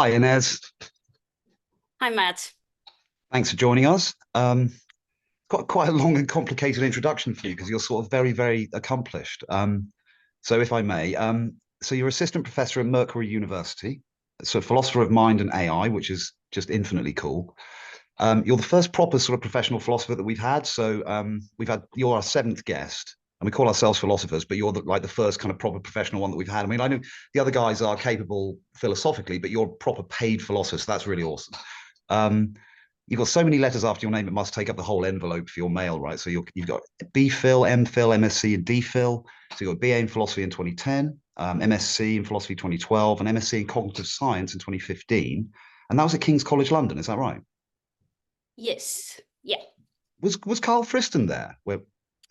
Hi, Inês. Hi, Matt. Thanks for joining us. Got quite a long and complicated introduction for you because you're sort of very, very accomplished. So if I may, so you're assistant professor at Mercury University, so philosopher of mind and AI, which is just infinitely cool. You're the first proper sort of professional philosopher that we've had. So you're our seventh guest, and we call ourselves philosophers, but you're like the first kind of proper professional one that we've had. I mean, I know the other guys are capable philosophically, but you're proper paid philosopher, so that's really awesome. Um, you've got so many letters after your name, it must take up the whole envelope for your mail, right? So you've got BPhil, MPhil, MSc, and DPhil. So you've got BA in philosophy in 2010, MSc in philosophy 2012, and MSc in cognitive science in 2015. And that was at King's College London, is that right? Yes. Yeah. Was Carl Friston there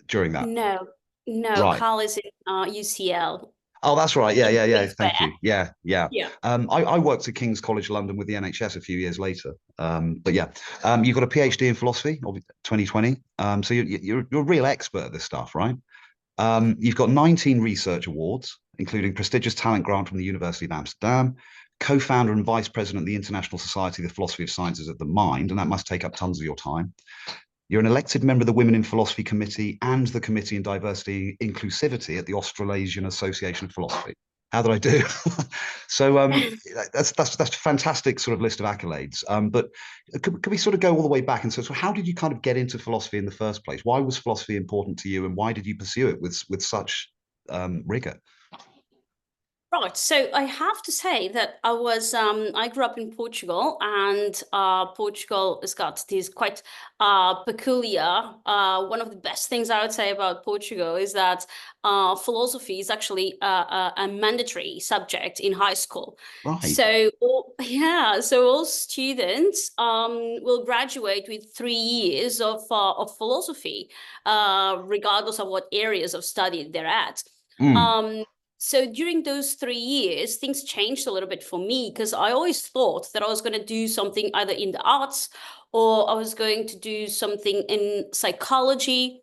during that? No, no, Right. Carl is in UCL Oh, that's right. Yeah, in yeah, yeah. Queen's Square. Thank you. Yeah, yeah. Yeah. I worked at King's College London with the NHS a few years later. But yeah, you've got a PhD in philosophy, 2020. So you're a real expert at this stuff, right? You've got 19 research awards, including prestigious talent grant from the University of Amsterdam, co-founder and vice president of the International Society of the Philosophy of Sciences of the Mind, and that must take up tons of your time. You're an elected member of the Women in Philosophy Committee and the Committee in Diversity Inclusivity at the Australasian Association of Philosophy. How did I do? So that's a fantastic sort of list of accolades. But could we sort of go all the way back and so how did you kind of get into philosophy in the first place? Why was philosophy important to you, and why did you pursue it with such rigor? Right. So I have to say that I grew up in Portugal, and Portugal has got this quite peculiar. One of the best things I would say about Portugal is that philosophy is actually a mandatory subject in high school. Right. So all students will graduate with 3 years of philosophy, regardless of what areas of study they're at. Mm. Um, so during those 3 years, things changed a little bit for me because I always thought that I was going to do something either in the arts or I was going to do something in psychology.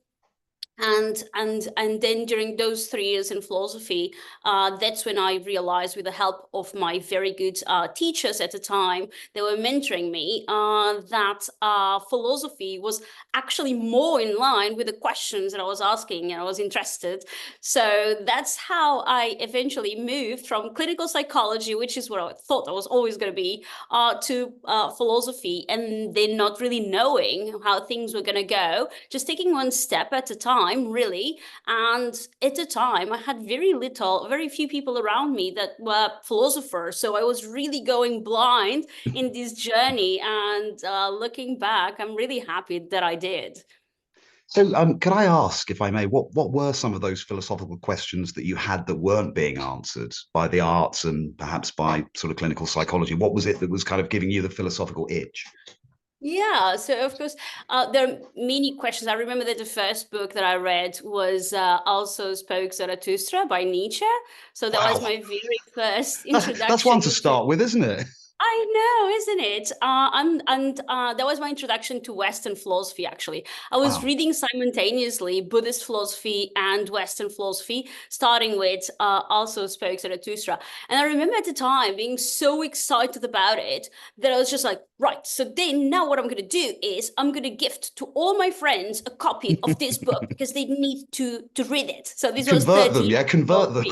And then during those 3 years in philosophy, that's when I realized, with the help of my very good teachers at the time, they were mentoring me, that philosophy was actually more in line with the questions that I was asking and I was interested. So that's how I eventually moved from clinical psychology, which is what I thought I was always going to be, to philosophy, and then not really knowing how things were going to go, just taking one step at a time, really. And at the time, I had very few people around me that were philosophers. So I was really going blind in this journey. And looking back, I'm really happy that I did. So, can I ask, if I may, what were some of those philosophical questions that you had that weren't being answered by the arts and perhaps by sort of clinical psychology? What was it that was kind of giving you the philosophical itch? Yeah, so of course, there are many questions. I remember that the first book that I read was Also Spoke Zarathustra by Nietzsche. So that was Wow, my very first that's one to introduction to. start with, isn't it? I know, isn't it? And that was my introduction to Western philosophy, actually. I was Wow. reading simultaneously Buddhist philosophy and Western philosophy, starting with Also Spoke Zarathustra. And I remember at the time being so excited about it that I was just like, right, so then now what I'm going to do is I'm going to gift to all my friends a copy of this book because they need to read it. So this was Convert them, 13 yeah, years convert old them. me.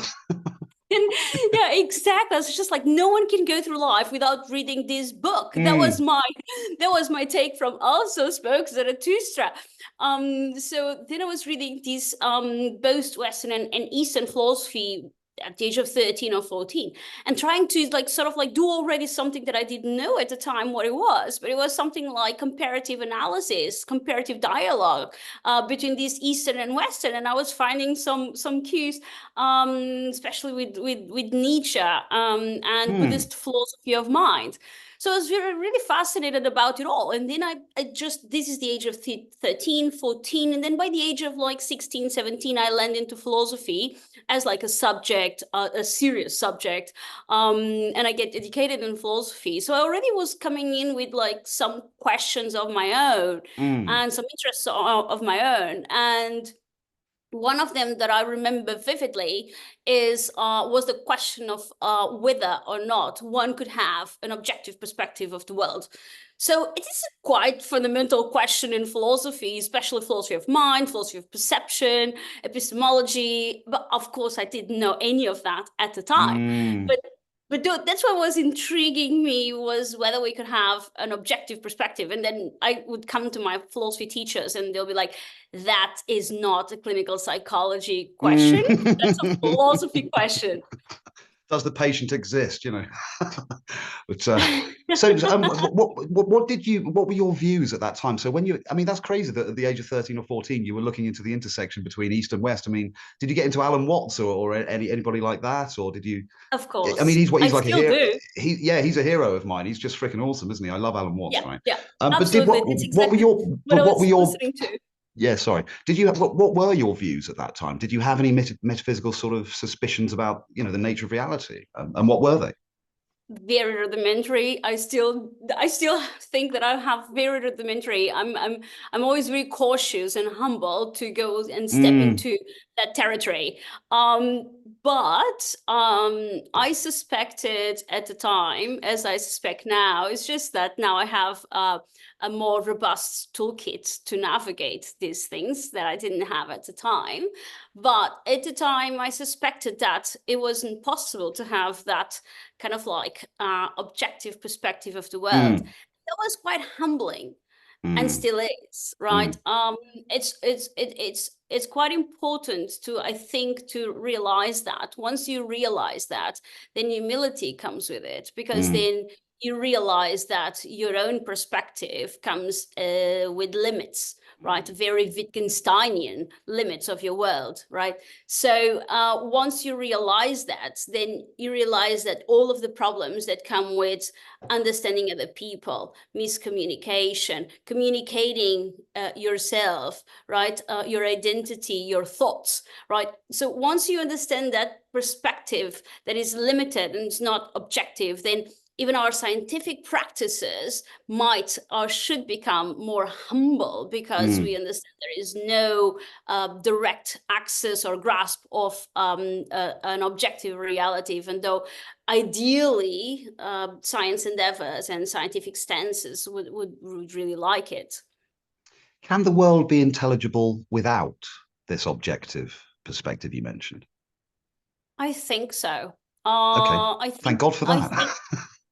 And yeah, exactly. It's just like no one can go through life without reading this book. Mm. That was my take from Also Spoke Zarathustra. So then I was reading these both Western and Eastern philosophy at the age of 13 or 14, and trying to like sort of like do already something that I didn't know at the time what it was, but it was something like comparative analysis, comparative dialogue between these Eastern and Western. And I was finding some cues, especially with Nietzsche, and Mm. Buddhist philosophy of mind. So I was really fascinated about it all. And then this is the age of 13, 14. And then by the age of like 16, 17, I landed into philosophy as like a subject, a serious subject. And I get educated in philosophy. So I already was coming in with like some questions of my own Mm. and some interests of my own. And One of them that I remember vividly was the question of whether or not one could have an objective perspective of the world. So it is a quite fundamental question in philosophy, especially philosophy of mind, philosophy of perception, epistemology. But of course, I didn't know any of that at the time. But that's what was intriguing me, was whether we could have an objective perspective. And then I would come to my philosophy teachers and they'll be like, that is not a clinical psychology question. That's a philosophy question. Does the patient exist? You know. But so what were your views at that time? So when you, I mean, that's crazy that at the age of 13 or 14 you were looking into the intersection between East and West. I mean, did you get into Alan Watts or anybody like that, or did you? Of course. I mean, he's like a hero. Do. He's a hero of mine. He's just freaking awesome, isn't he? I love Alan Watts, right? Yeah, absolutely. But what were your listening to? Yeah, sorry. Did you have, what were your views at that time? Did you have any metaphysical sort of suspicions about, you know, the nature of reality? And what were they? Very rudimentary. I still think that I have very rudimentary. I'm always very cautious and humble to go and step into that territory. But I suspected at the time, as I suspect now, it's just that now I have a more robust toolkit to navigate these things that I didn't have at the time. But at the time, I suspected that it wasn't possible to have that kind of like objective perspective of the world. That was quite humbling. And still is, right? It's quite important to, I think, to realize that. Once you realize that, then humility comes with it, because then you realize that your own perspective comes with limits, right? Very Wittgensteinian limits of your world, right? So once you realize that, then you realize that all of the problems that come with understanding other people, miscommunication, communicating yourself, right? Your identity, your thoughts, right? So once you understand that perspective that is limited and it's not objective, then even our scientific practices might or should become more humble, because we understand there is no direct access or grasp of an objective reality, even though ideally science endeavors and scientific stances would really like it. Can the world be intelligible without this objective perspective you mentioned? I think so. Okay. Thank God for that.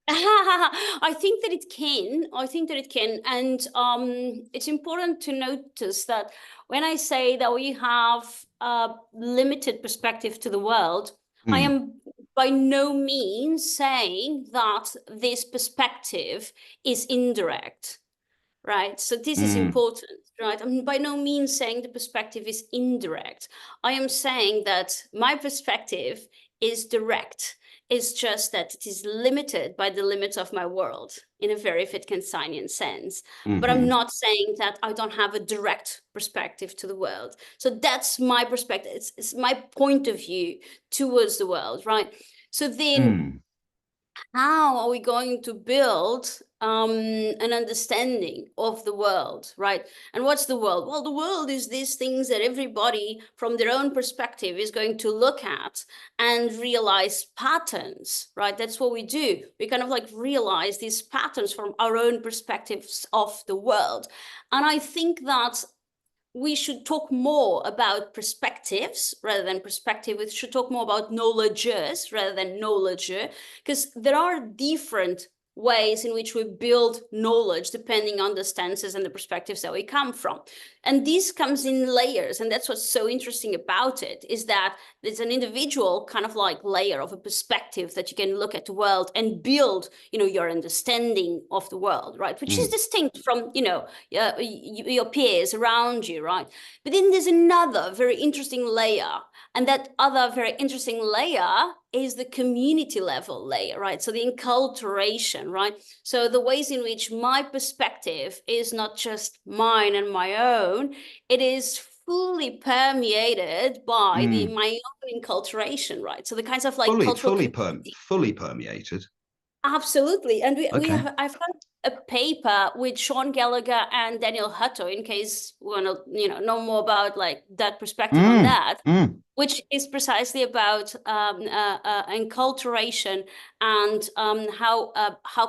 I think that it can. I think that it can. And it's important to notice that when I say that we have a limited perspective to the world, I am by no means saying that this perspective is indirect, right? So this is important, right? I'm by no means saying the perspective is indirect. I am saying that my perspective is direct. It's just that it is limited by the limits of my world in a very Wittgensteinian sense. But I'm not saying that I don't have a direct perspective to the world. So that's my perspective. It's my point of view towards the world, right? So then how are we going to build an understanding of the world, right? And what's the world? Well, the world is these things that everybody from their own perspective is going to look at and realize patterns, right? That's what we do. We kind of like realize these patterns from our own perspectives of the world. And I think that we should talk more about perspectives rather than perspective. We should talk more about knowledges rather than knowledge, because there are different ways in which we build knowledge depending on the stances and the perspectives that we come from. And this comes in layers. And that's what's so interesting about it, is that there's an individual kind of like layer of a perspective that you can look at the world and build, you know, your understanding of the world, right? Which is distinct from, you know, your peers around you, right? But then there's another very interesting layer. And that other very interesting layer is the community level layer, right? So the enculturation, right? So the ways in which my perspective is not just mine and my own, it is fully permeated by my own enculturation, right? So the kinds of like fully cultural permeated. Absolutely. And Okay. I've had a paper with Sean Gallagher and Daniel Hutto, in case we want to, know more about like that perspective on that, which is precisely about enculturation and how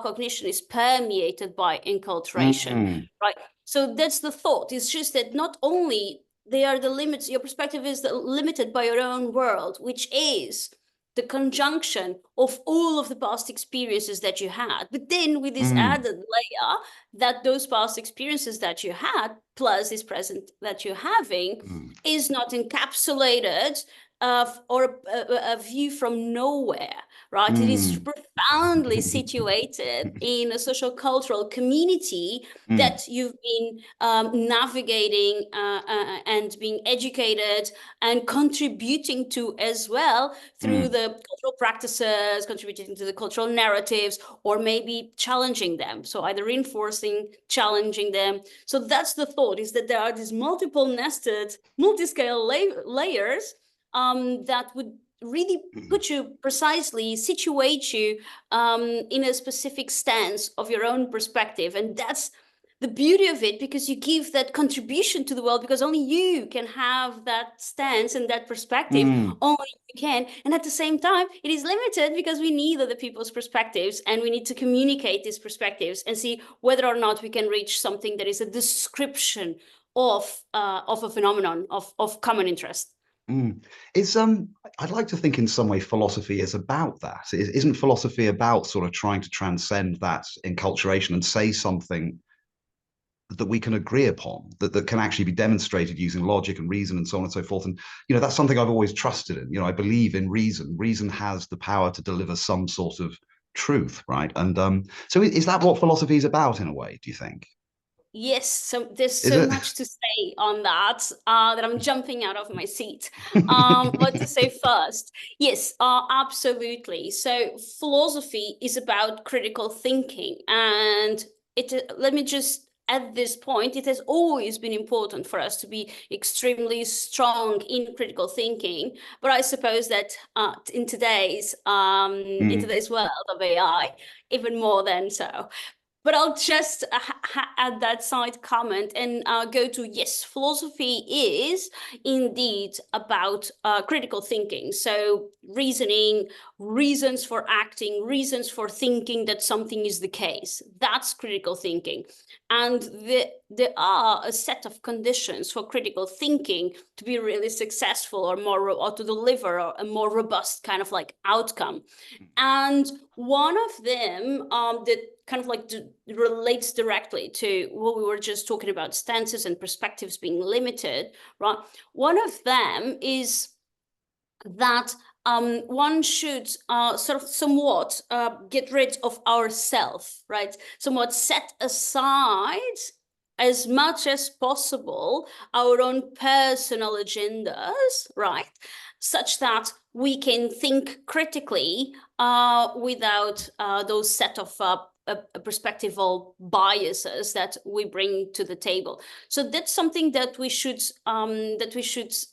cognition is permeated by enculturation, right? So that's the thought. It's just that not only they are the limits, your perspective is limited by your own world, which is the conjunction of all of the past experiences that you had. But then with this added layer that those past experiences that you had, plus this present that you're having, is not encapsulated or a view from nowhere, right? It is profoundly situated in a social cultural community that you've been navigating and being educated and contributing to as well through the cultural practices, contributing to the cultural narratives, or maybe challenging them. So either reinforcing, challenging them. So that's the thought, is that there are these multiple nested, multi-scale layers that would really put you precisely, situate you in a specific stance of your own perspective. And that's the beauty of it, because you give that contribution to the world, because only you can have that stance and that perspective. Only you can. And at the same time, it is limited because we need other people's perspectives, and we need to communicate these perspectives and see whether or not we can reach something that is a description of a phenomenon of common interest. It's I'd like to think in some way philosophy is about that. Isn't philosophy about sort of trying to transcend that enculturation and say something that we can agree upon, that can actually be demonstrated using logic and reason and so on and so forth? And that's something I've always trusted in. I believe in reason. Reason has the power to deliver some sort of truth, right? And so is that what philosophy is about in a way, do you think? Yes, so there's Is so it? much to say on that that I'm jumping out of my seat. What to say first? Yes, absolutely. So philosophy is about critical thinking, and let me just at this point, it has always been important for us to be extremely strong in critical thinking. But I suppose that in today's world of AI, even more than so. But I'll just add that side comment and go to, yes, philosophy is indeed about critical thinking. So reasoning, reasons for acting, reasons for thinking that something is the case. That's critical thinking. And there are a set of conditions for critical thinking to be really successful or to deliver a more robust kind of like outcome. And one of them that kind of like relates directly to what we were just talking about, stances and perspectives being limited, right? One of them is that one should sort of somewhat get rid of ourself, right? Somewhat set aside as much as possible our own personal agendas, right? Such that we can think critically without those set of perspectival biases that we bring to the table. So that's something that we should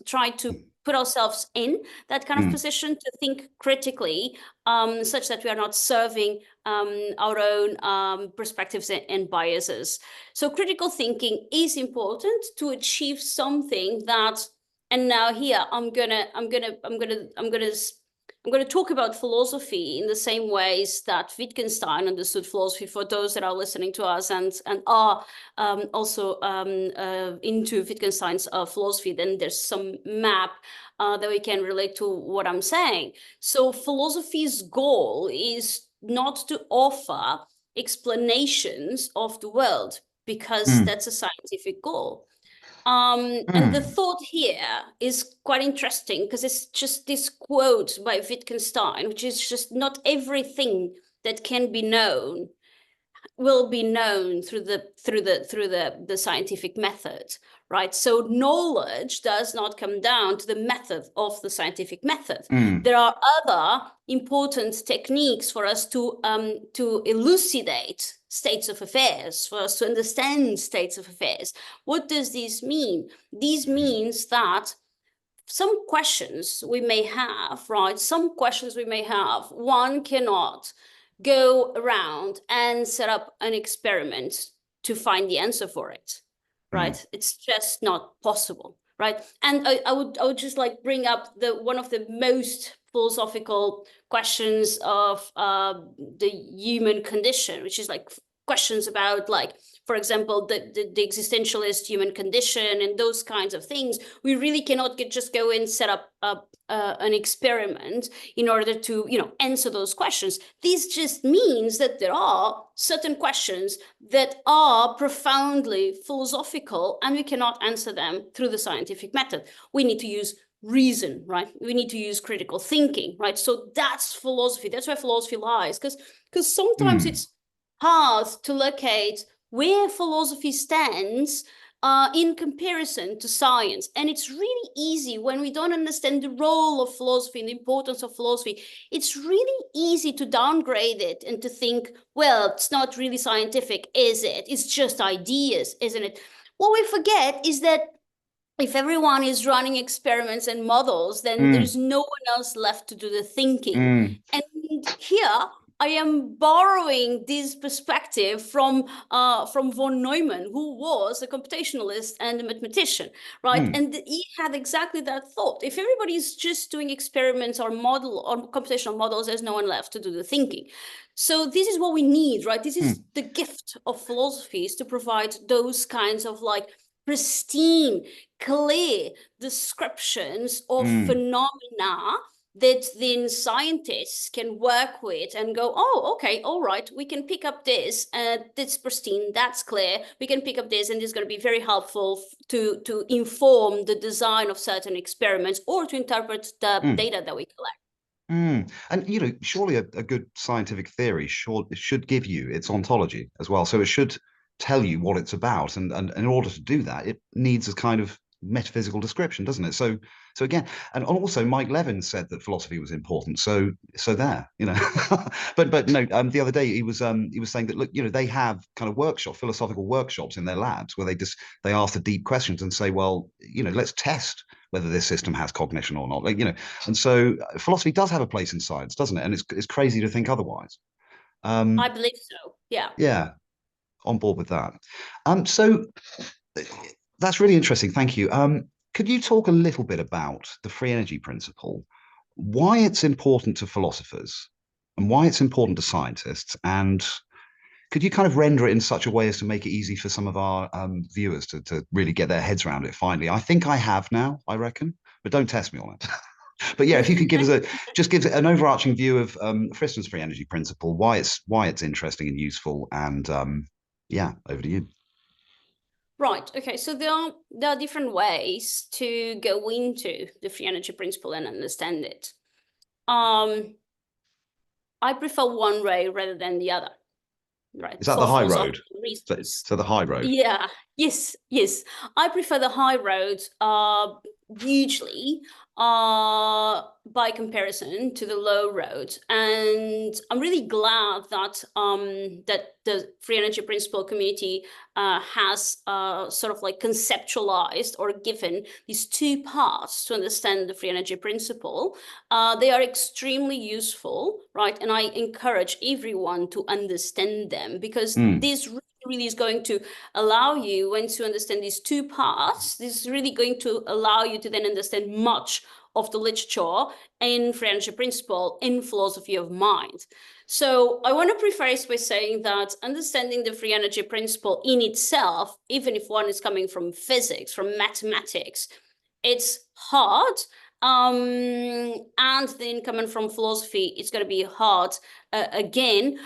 try to put ourselves in that kind of position to think critically, such that we are not serving our own perspectives and biases. So critical thinking is important to achieve something that. And now here I'm gonna talk about philosophy in the same ways that Wittgenstein understood philosophy, for those that are listening to us and are also into Wittgenstein's philosophy. Then there's some map that we can relate to what I'm saying. So philosophy's goal is not to offer explanations of the world, because that's a scientific goal. And the thought here is quite interesting, because it's just this quote by Wittgenstein, which is just not everything that can be known will be known through the scientific method, right? So knowledge does not come down to the method of the scientific method. There are other important techniques for us to elucidate states of affairs, for us to understand states of affairs. What does this mean? This means that some questions we may have, right? Some questions we may have, one cannot go around and set up an experiment to find the answer for it, right? It's just not possible, right? And I would just like bring up one of the most philosophical questions of the human condition, which is like questions about, like, for example, the existentialist human condition and those kinds of things. We really cannot just go and set up an experiment in order to, answer those questions. This just means that there are certain questions that are profoundly philosophical, and we cannot answer them through the scientific method. We need to use reason, right? We need to use critical thinking, right? So that's philosophy. That's where philosophy lies, because sometimes it's hard to locate where philosophy stands in comparison to science. And it's really easy when we don't understand the role of philosophy and the importance of philosophy. It's really easy to downgrade it and to think, well, it's not really scientific, is it? It's just ideas, isn't it? What we forget is that if everyone is running experiments and models, then there's no one else left to do the thinking. And here I am borrowing this perspective from von Neumann, who was a computationalist and a mathematician, right? And he had exactly that thought. If everybody is just doing experiments or computational models, there's no one left to do the thinking. So this is what we need, right? This is the gift of philosophy, is to provide those kinds of like pristine, clear descriptions of phenomena that then scientists can work with and go, oh, okay, all right, we can pick up this, that's pristine, that's clear, we can pick up this, and this is going to be very helpful to inform the design of certain experiments or to interpret the data that we collect. And surely a good scientific theory should give you its ontology as well. So it should tell you what it's about, and in order to do that, it needs a kind of metaphysical description, doesn't it? So again, and also Mike Levin said that philosophy was important. So there, but no, the other day he was saying that, look, they have kind of philosophical workshops in their labs where they ask the deep questions and say, well, let's test whether this system has cognition or not, and so philosophy does have a place in science, doesn't it? And it's crazy to think otherwise. I believe so. Yeah, on board with that. So that's really interesting. Thank you. Could you talk a little bit about the free energy principle, why it's important to philosophers and why it's important to scientists? And could you kind of render it in such a way as to make it easy for some of our viewers to really get their heads around it finally? I think I have now, I reckon, but don't test me on it. But yeah, if you could give us an overarching view of Fristen's free energy principle, why it's interesting and useful, and yeah, over to you. Right. Okay. So there are different ways to go into the free energy principle and understand it. I prefer one way rather than the other. Right. Is that the high road? So the high road. Yeah. Yes. I prefer the high road hugely by comparison to the low road, and I'm really glad that that the free energy principle community has sort of like conceptualized or given these two paths to understand the free energy principle. They are extremely useful, right? And I encourage everyone to understand them, because this really is going to allow you, once you understand these two paths, this is really going to allow you to then understand much of the literature in free energy principle, in philosophy of mind. So I want to preface by saying that understanding the free energy principle in itself, even if one is coming from physics, from mathematics, it's hard. And then coming from philosophy, it's going to be hard again.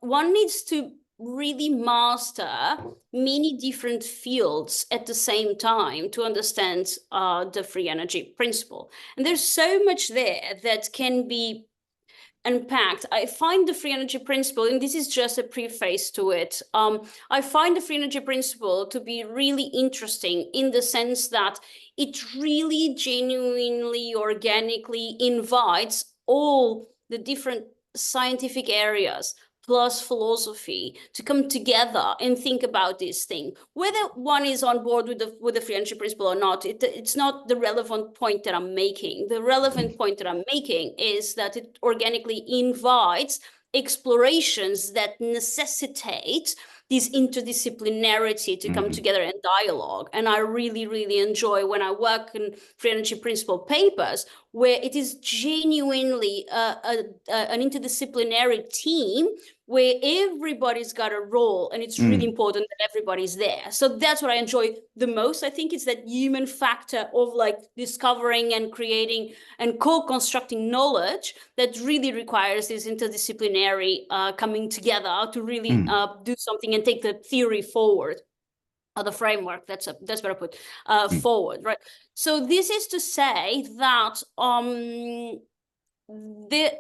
One needs to really master many different fields at the same time to understand the free energy principle. And there's so much there that can be unpacked. I find the free energy principle, and this is just a preface to it, I find the free energy principle to be really interesting in the sense that it really genuinely, organically invites all the different scientific areas plus philosophy to come together and think about this thing. Whether one is on board with the free energy principle or not, it's not the relevant point that I'm making. The relevant point that I'm making is that it organically invites explorations that necessitate this interdisciplinarity to come together in dialogue. And I really, really enjoy when I work in free energy principle papers, where it is genuinely an interdisciplinary team where everybody's got a role, and it's really important that everybody's there. So that's what I enjoy the most. I think it's that human factor of like discovering and creating and co-constructing knowledge that really requires this interdisciplinary coming together to really do something and take the theory forward. Or the framework, that's what I put forward, right? So this is to say that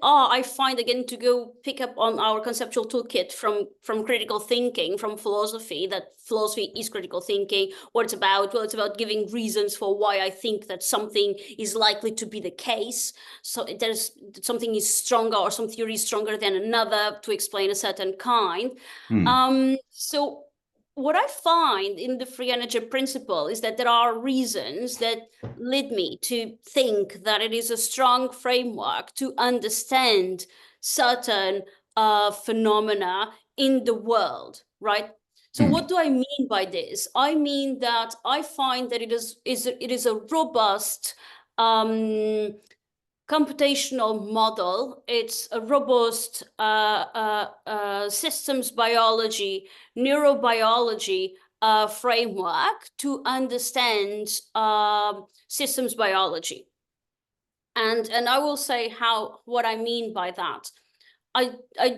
I find, again, to go pick up on our conceptual toolkit from critical thinking, from philosophy, that philosophy is critical thinking. What it's about? Well, it's about giving reasons for why I think that something is likely to be the case. So there's something is stronger, or some theory is stronger than another to explain a certain kind. So what I find in the free energy principle is that there are reasons that lead me to think that it is a strong framework to understand certain phenomena in the world, right? So what do I mean by this? I mean that I find that it is a robust computational model. It's a robust systems biology, neurobiology framework to understand systems biology. And I will say what I mean by that. I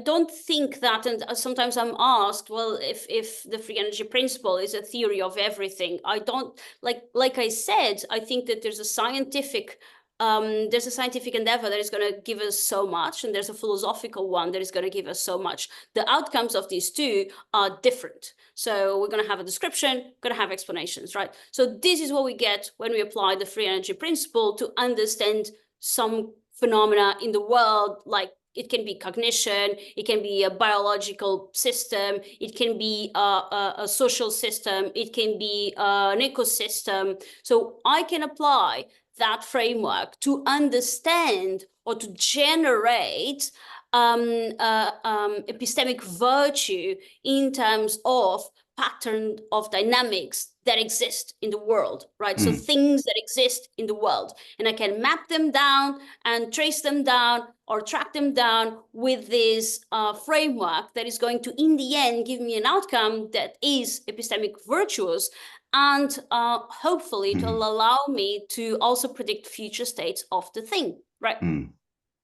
don't think that, and sometimes I'm asked, well, if the free energy principle is a theory of everything, I don't, like I said, I think that there's a scientific endeavor that is going to give us so much, and there's a philosophical one that is going to give us so much. The outcomes of these two are different. So we're going to have a description, going to have explanations, right? So this is what we get when we apply the free energy principle to understand some phenomena in the world, like it can be cognition, it can be a biological system, it can be a social system, it can be an ecosystem. So I can apply that framework to understand or to generate epistemic virtue in terms of pattern of dynamics that exist in the world, right? So things that exist in the world, and I can map them down and trace them down or track them down with this framework that is going to, in the end, give me an outcome that is epistemic virtuous, and hopefully it will allow me to also predict future states of the thing, right?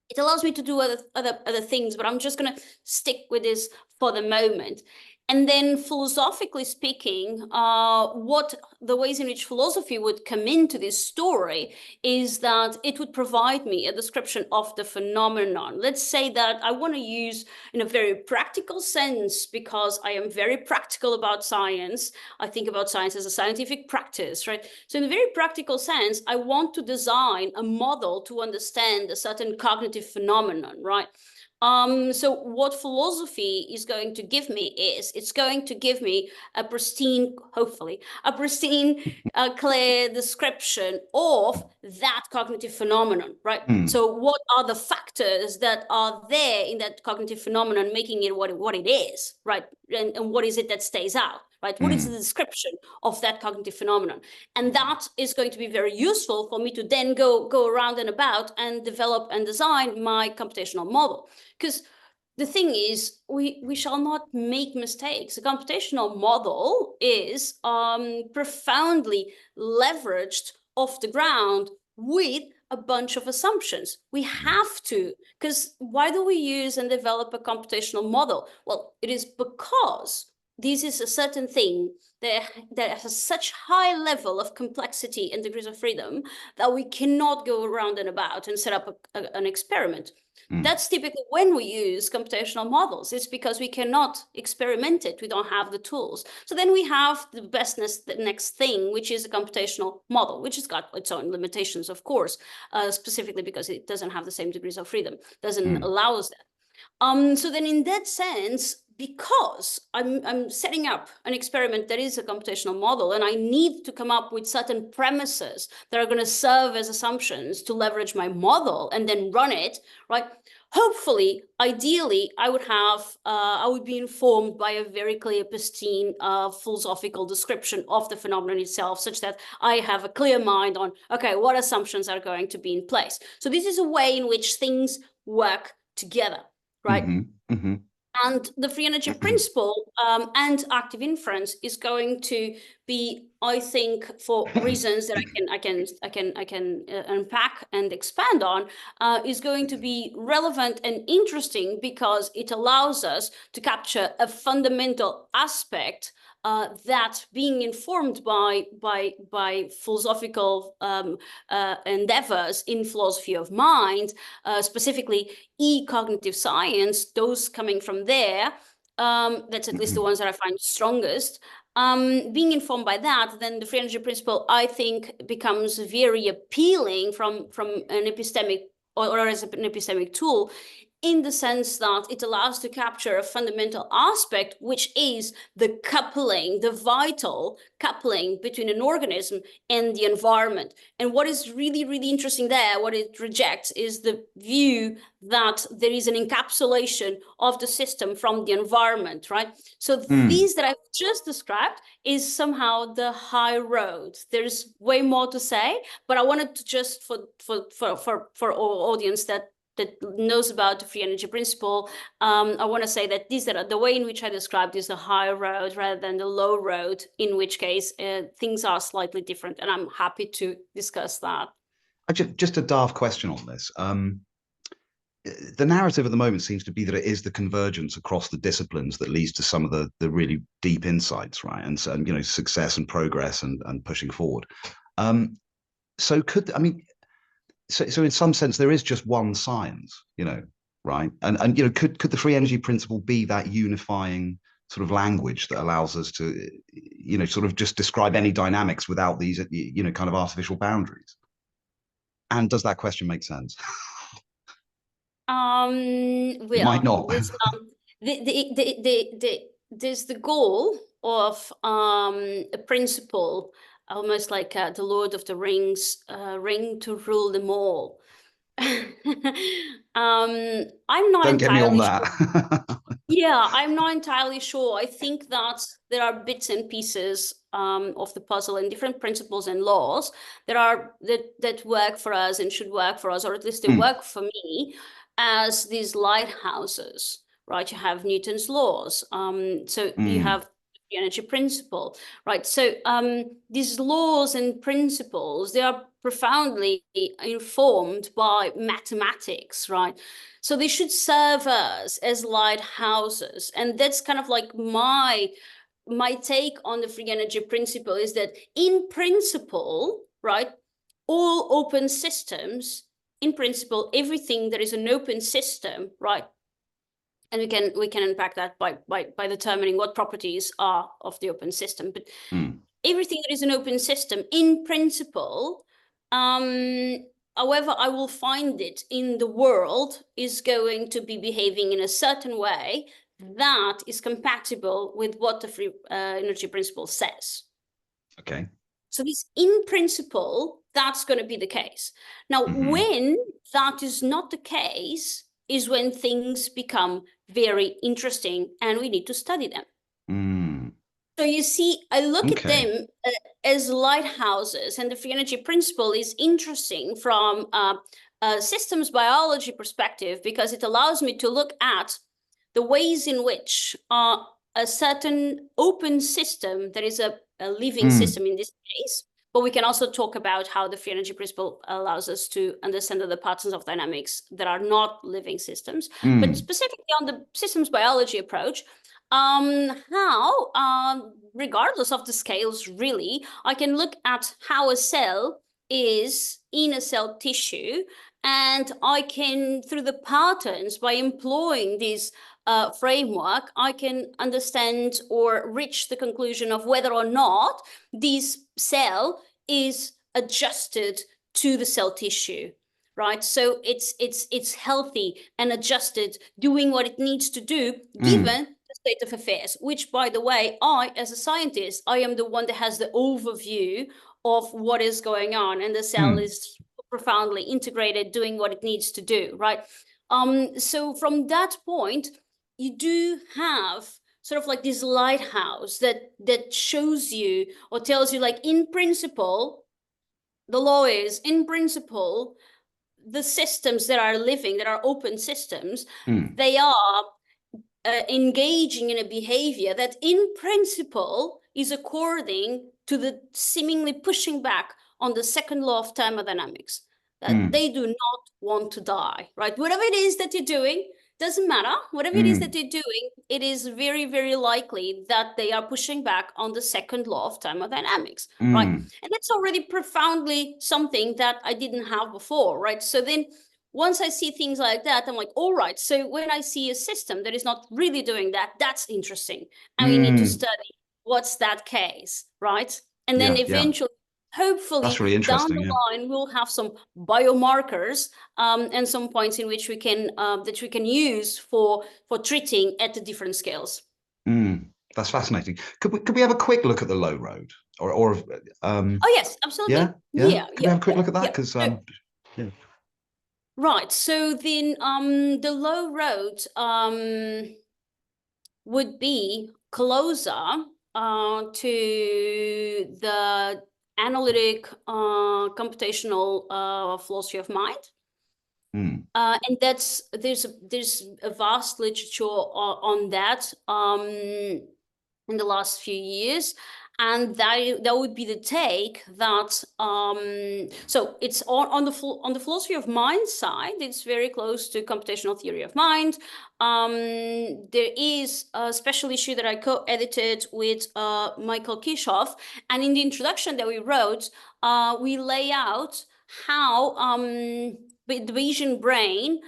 It allows me to do other things, but I'm just going to stick with this for the moment. And then philosophically speaking, what the ways in which philosophy would come into this story is that it would provide me a description of the phenomenon. Let's say that I want to use in a very practical sense, because I am very practical about science. I think about science as a scientific practice, right? So in a very practical sense, I want to design a model to understand a certain cognitive phenomenon, right? So what philosophy is going to give me is, it's going to give me a pristine, hopefully, a pristine, clear description of that cognitive phenomenon, right? So what are the factors that are there in that cognitive phenomenon making it what it is, right? And what is it that stays out? Right? What is the description of that cognitive phenomenon? And that is going to be very useful for me to then go around and about and develop and design my computational model. Because the thing is, we shall not make mistakes. A computational model is profoundly leveraged off the ground with a bunch of assumptions. We have to, because why do we use and develop a computational model? Well, it is because this is a certain thing that has such high level of complexity and degrees of freedom that we cannot go around and about and set up an experiment. That's typically when we use computational models. It's because we cannot experiment it. We don't have the tools. So then we have the next thing, which is a computational model, which has got its own limitations, of course, specifically because it doesn't have the same degrees of freedom, doesn't allow us that. So then in that sense, because I'm setting up an experiment that is a computational model, and I need to come up with certain premises that are going to serve as assumptions to leverage my model and then run it, right? hopefully, ideally, I would be informed by a very clear, pristine, philosophical description of the phenomenon itself, such that I have a clear mind on, okay, what assumptions are going to be in place. So this is a way in which things work together, right? And the free energy principle and active inference is going to be, I think, for reasons that I can unpack and expand on, is going to be relevant and interesting because it allows us to capture a fundamental aspect that, being informed by philosophical endeavors in philosophy of mind, specifically cognitive science, those coming from there, that's at least the ones that I find strongest. Being informed by that, then the free energy principle, I think, becomes very appealing from an epistemic or as an epistemic tool, in the sense that it allows to capture a fundamental aspect, which is the coupling, the vital coupling between an organism and the environment. And what is really, really interesting there, what it rejects, is the view that there is an encapsulation of the system from the environment, right? So these that I've just described is somehow the high road. There's way more to say, but I wanted to just, for our audience that knows about the free energy principle, I want to say that the way in which I described is the high road rather than the low road, in which case things are slightly different, and I'm happy to discuss that. Just a daft question on this. The narrative at the moment seems to be that it is the convergence across the disciplines that leads to some of the really deep insights, right? And so, success and progress and pushing forward. So So in some sense, there is just one science, right? And could the free energy principle be that unifying sort of language that allows us to, sort of just describe any dynamics without these, kind of artificial boundaries? And does that question make sense? Well, it might not. There's the goal of a principle, almost like the Lord of the Rings, ring to rule them all. I'm not Don't get me on that. Yeah, I'm not entirely sure. I think that there are bits and pieces of the puzzle and different principles and laws that work for us and should work for us, or at least they work for me, as these lighthouses, right? You have Newton's laws. So you have the energy principle, right? So these laws and principles, they are profoundly informed by mathematics, right? So they should serve us as lighthouses. And that's kind of like my take on the free energy principle, is that in principle, right, all open systems, in principle, everything that is an open system, right, and we can unpack that by determining what properties are of the open system, but everything that is an open system, in principle, however I will find it in the world, is going to be behaving in a certain way that is compatible with what the free energy principle says. Okay. So this, in principle, that's going to be the case. Now, when that is not the case is when things become very interesting and we need to study them. So you see, I look at them as lighthouses, and the free energy principle is interesting from a systems biology perspective, because it allows me to look at the ways in which a certain open system, that is a living system in this case, but we can also talk about how the free energy principle allows us to understand the patterns of dynamics that are not living systems, but specifically on the systems biology approach, how, regardless of the scales, really, I can look at how a cell is in a cell tissue, and I can, through the patterns, by employing this framework, I can understand or reach the conclusion of whether or not this cell is adjusted to the cell tissue, right? So it's healthy and adjusted, doing what it needs to do, given the state of affairs, which, by the way, I, as a scientist, I am the one that has the overview of what is going on, and the cell is profoundly integrated, doing what it needs to do, right? So from that point, you do have sort of like this lighthouse that shows you or tells you, like, in principle, the law is, in principle, the systems that are living, that are open systems, they are engaging in a behavior that in principle is according to the seemingly pushing back on the second law of thermodynamics, that they do not want to die, right? Whatever it is that you're doing, doesn't matter. Whatever it is that you're doing, it is very, very likely that they are pushing back on the second law of thermodynamics, right? And that's already profoundly something that I didn't have before, right? So then once I see things like that, I'm like, all right, so when I see a system that is not really doing that, that's interesting. And we need to study what's that case, right? And then eventually, hopefully, that's really down interesting. the line, we'll have some biomarkers and some points in which we can that we can use for treating at the different scales. That's fascinating. Could we have a quick look at the low road, or oh yes, absolutely. Yeah. Could we have a quick look at that? Because right. So then the low road would be closer to the analytic computational philosophy of mind. And there's a vast literature on that in the last few years. And that would be the take that so it's on the philosophy of mind side. It's very close to computational theory of mind. There is a special issue that I co-edited with Michael Kishoff, and in the introduction that we wrote, we lay out how the Bayesian brain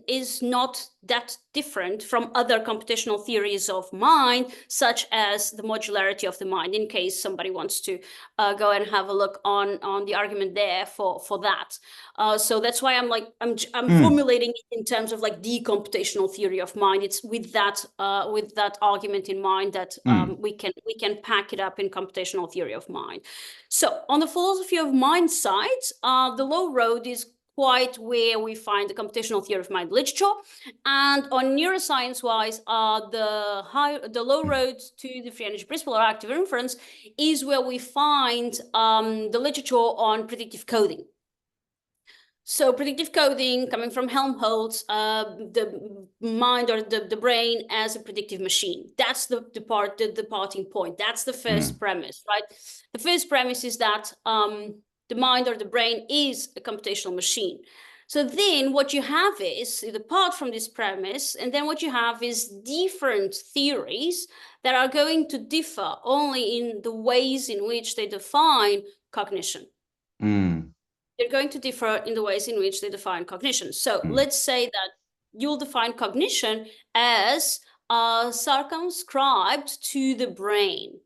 is not that different from other computational theories of mind, such as the modularity of the mind, in case somebody wants to go and have a look on the argument there for that. So that's why I'm formulating it in terms of like the computational theory of mind. It's with that argument in mind that we can pack it up in computational theory of mind. So on the philosophy of mind side, the low road is quite where we find the computational theory of mind literature, and on neuroscience-wise, the low road to the free energy principle or active inference is where we find the literature on predictive coding. So predictive coding, coming from Helmholtz, the mind or the brain as a predictive machine. That's the parting point. That's the first premise, right? The first premise is that the mind or the brain is a computational machine. So then what you have is, apart from this premise, and then what you have is different theories that are going to differ only in the ways in which they define cognition. They're going to differ in the ways in which they define cognition. So let's say that you'll define cognition as circumscribed to the brain.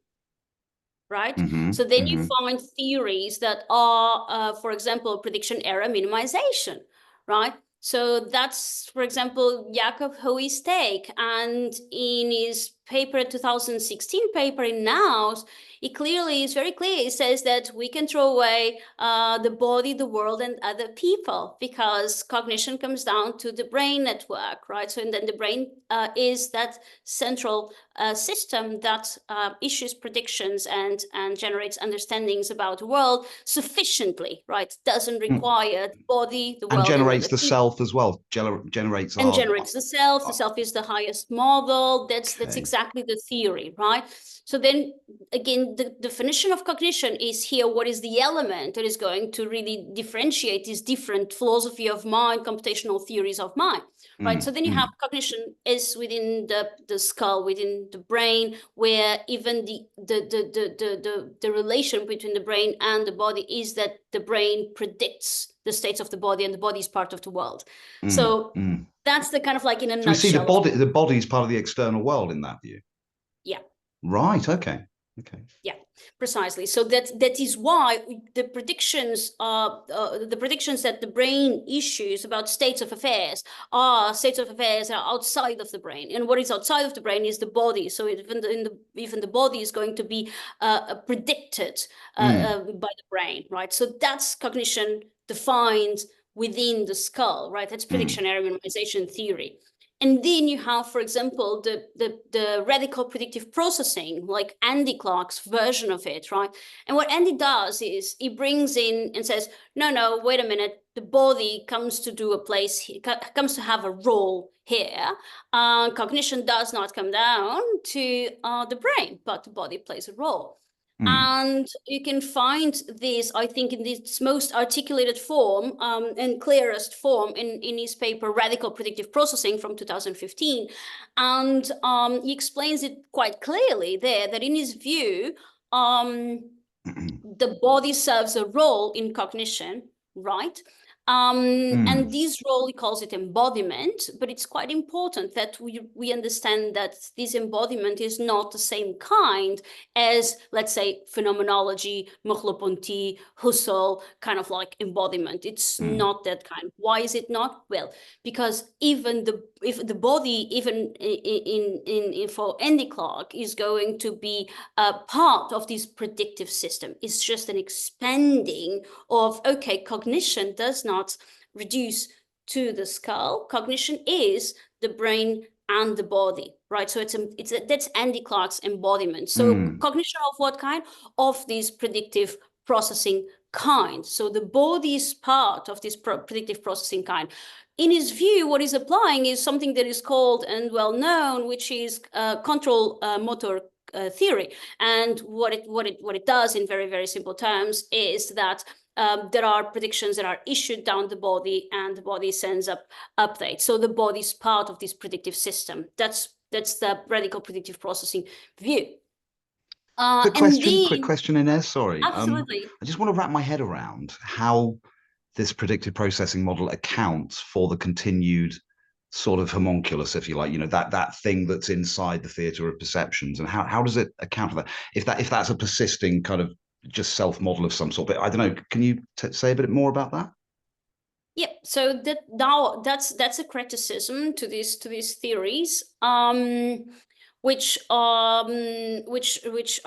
Right? So then you find theories that are, for example, prediction error minimization, right? So that's, for example, Jacob Hoey's take. And in his paper, 2016 paper in Nows, it clearly is very clear. It says that we can throw away the body, the world, and other people, because cognition comes down to the brain network, right? So and then the brain is that central system that issues predictions and generates understandings about the world sufficiently, right? Doesn't require the body, the world, and generates the self as well. Generates the self. The self is the highest model. That's exactly the theory, right? So then again, the definition of cognition is here. What is the element that is going to really differentiate these different philosophy of mind, computational theories of mind, right? So then you have cognition is within the skull, within the brain, where even the relation between the brain and the body is that the brain predicts the states of the body, and the body is part of the world. So that's the kind of like in a nutshell. We see the body is part of the external world in that view. Yeah. Right. Okay. Yeah, precisely. So that is why the predictions that the brain issues about states of affairs are outside of the brain, and what is outside of the brain is the body. So even the body is going to be predicted by the brain, right? So that's cognition defined within the skull, right? That's Mm. prediction error minimization theory. And then you have, for example, the radical predictive processing, like Andy Clark's version of it, right? And what Andy does is he brings in and says, no, wait a minute, the body comes to do a place, comes to have a role here. Cognition does not come down to the brain, but the body plays a role. And you can find this, I think, in its most articulated form and clearest form in his paper, Radical Predictive Processing from 2015. And he explains it quite clearly there that in his view, the body serves a role in cognition, right? And this role, he calls it embodiment, but it's quite important that we understand that this embodiment is not the same kind as, let's say, phenomenology, Merleau-Ponty, Husserl, kind of like embodiment. It's not that kind. Why is it not? Well, because even if the body, even in for Andy Clark, is going to be a part of this predictive system. It's just an expanding of, okay, cognition does not reduce to the skull. Cognition is the brain and the body, right? So that's Andy Clark's embodiment. So cognition of what kind? Of these predictive processing kind. So the body is part of this predictive processing kind. In his view, what he's applying is something that is called and well known, which is control motor theory. And what it does in very, very simple terms is that there are predictions that are issued down the body, and the body sends up updates. So the body is part of this predictive system. That's the radical predictive processing view. Quick question, Inês. Sorry. Absolutely. I just want to wrap my head around how this predictive processing model accounts for the continued sort of homunculus, if you like, that thing that's inside the theatre of perceptions, and how does it account for that? If that's a persisting kind of just self-model of some sort, but I don't know. Can you say a bit more about that? Yeah, so that's a criticism to these theories, which I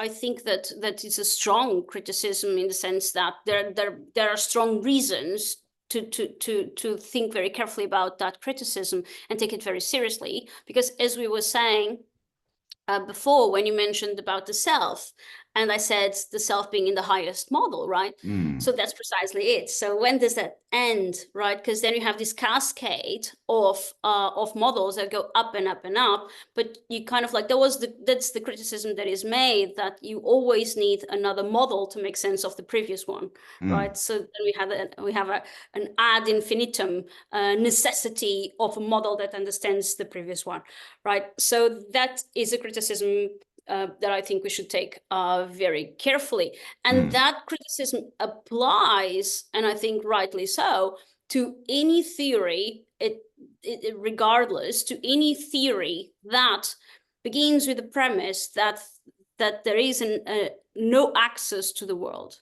think that is a strong criticism in the sense that there are strong reasons to think very carefully about that criticism and take it very seriously, because as we were saying before, when you mentioned about the self, and I said the self being in the highest model, right? So that's precisely it. So when does that end, right? Because then you have this cascade of models that go up and up and up. But you kind of like that's the criticism that is made, that you always need another model to make sense of the previous one, right? So then we have an ad infinitum necessity of a model that understands the previous one, right? So that is a criticism that I think we should take very carefully. And that criticism applies, and I think rightly so, to any theory, regardless, to any theory that begins with the premise that there is no access to the world,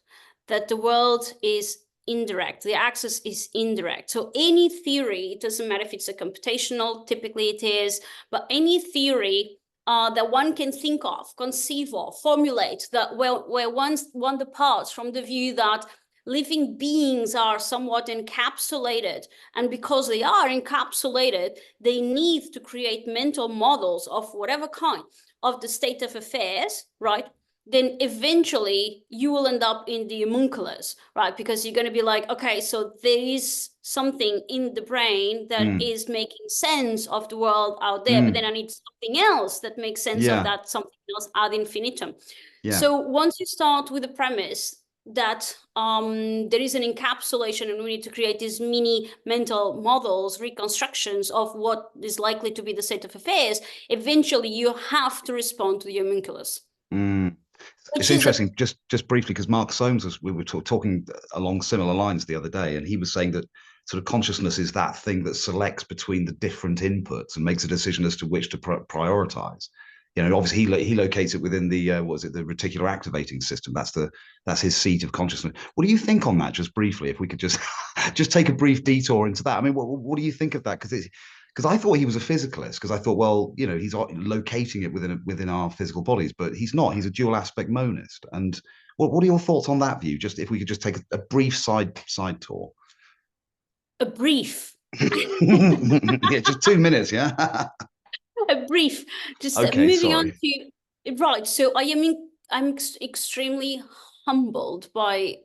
that the world is indirect, the access is indirect. So any theory, it doesn't matter if it's a computational, typically it is, but any theory that one can think of, conceive of, formulate, that where one departs from the view that living beings are somewhat encapsulated, and because they are encapsulated, they need to create mental models of whatever kind of the state of affairs, right? Then eventually you will end up in the homunculus, right? Because you're going to be like, okay, so there is something in the brain that is making sense of the world out there, but then I need something else that makes sense of that something else ad infinitum. So once you start with the premise that there is an encapsulation and we need to create these mini mental models, reconstructions of what is likely to be the state of affairs, eventually you have to respond to the homunculus. It's interesting, just briefly, because Mark Soames, we were talking along similar lines the other day, and he was saying that sort of consciousness is that thing that selects between the different inputs and makes a decision as to which to prioritize. Obviously he locates it within the the reticular activating system. That's his seat of consciousness. What do you think on that, just briefly, if we could just take a brief detour into that? I mean, what do you think of that? Because I thought he was a physicalist, because I thought, well, he's locating it within our physical bodies, but he's not. He's a dual aspect monist. And what are your thoughts on that view? Just if we could just take a brief side tour. A brief. Yeah, just 2 minutes, yeah? A brief. Just Okay, moving on sorry. to, right, so I'm extremely humbled by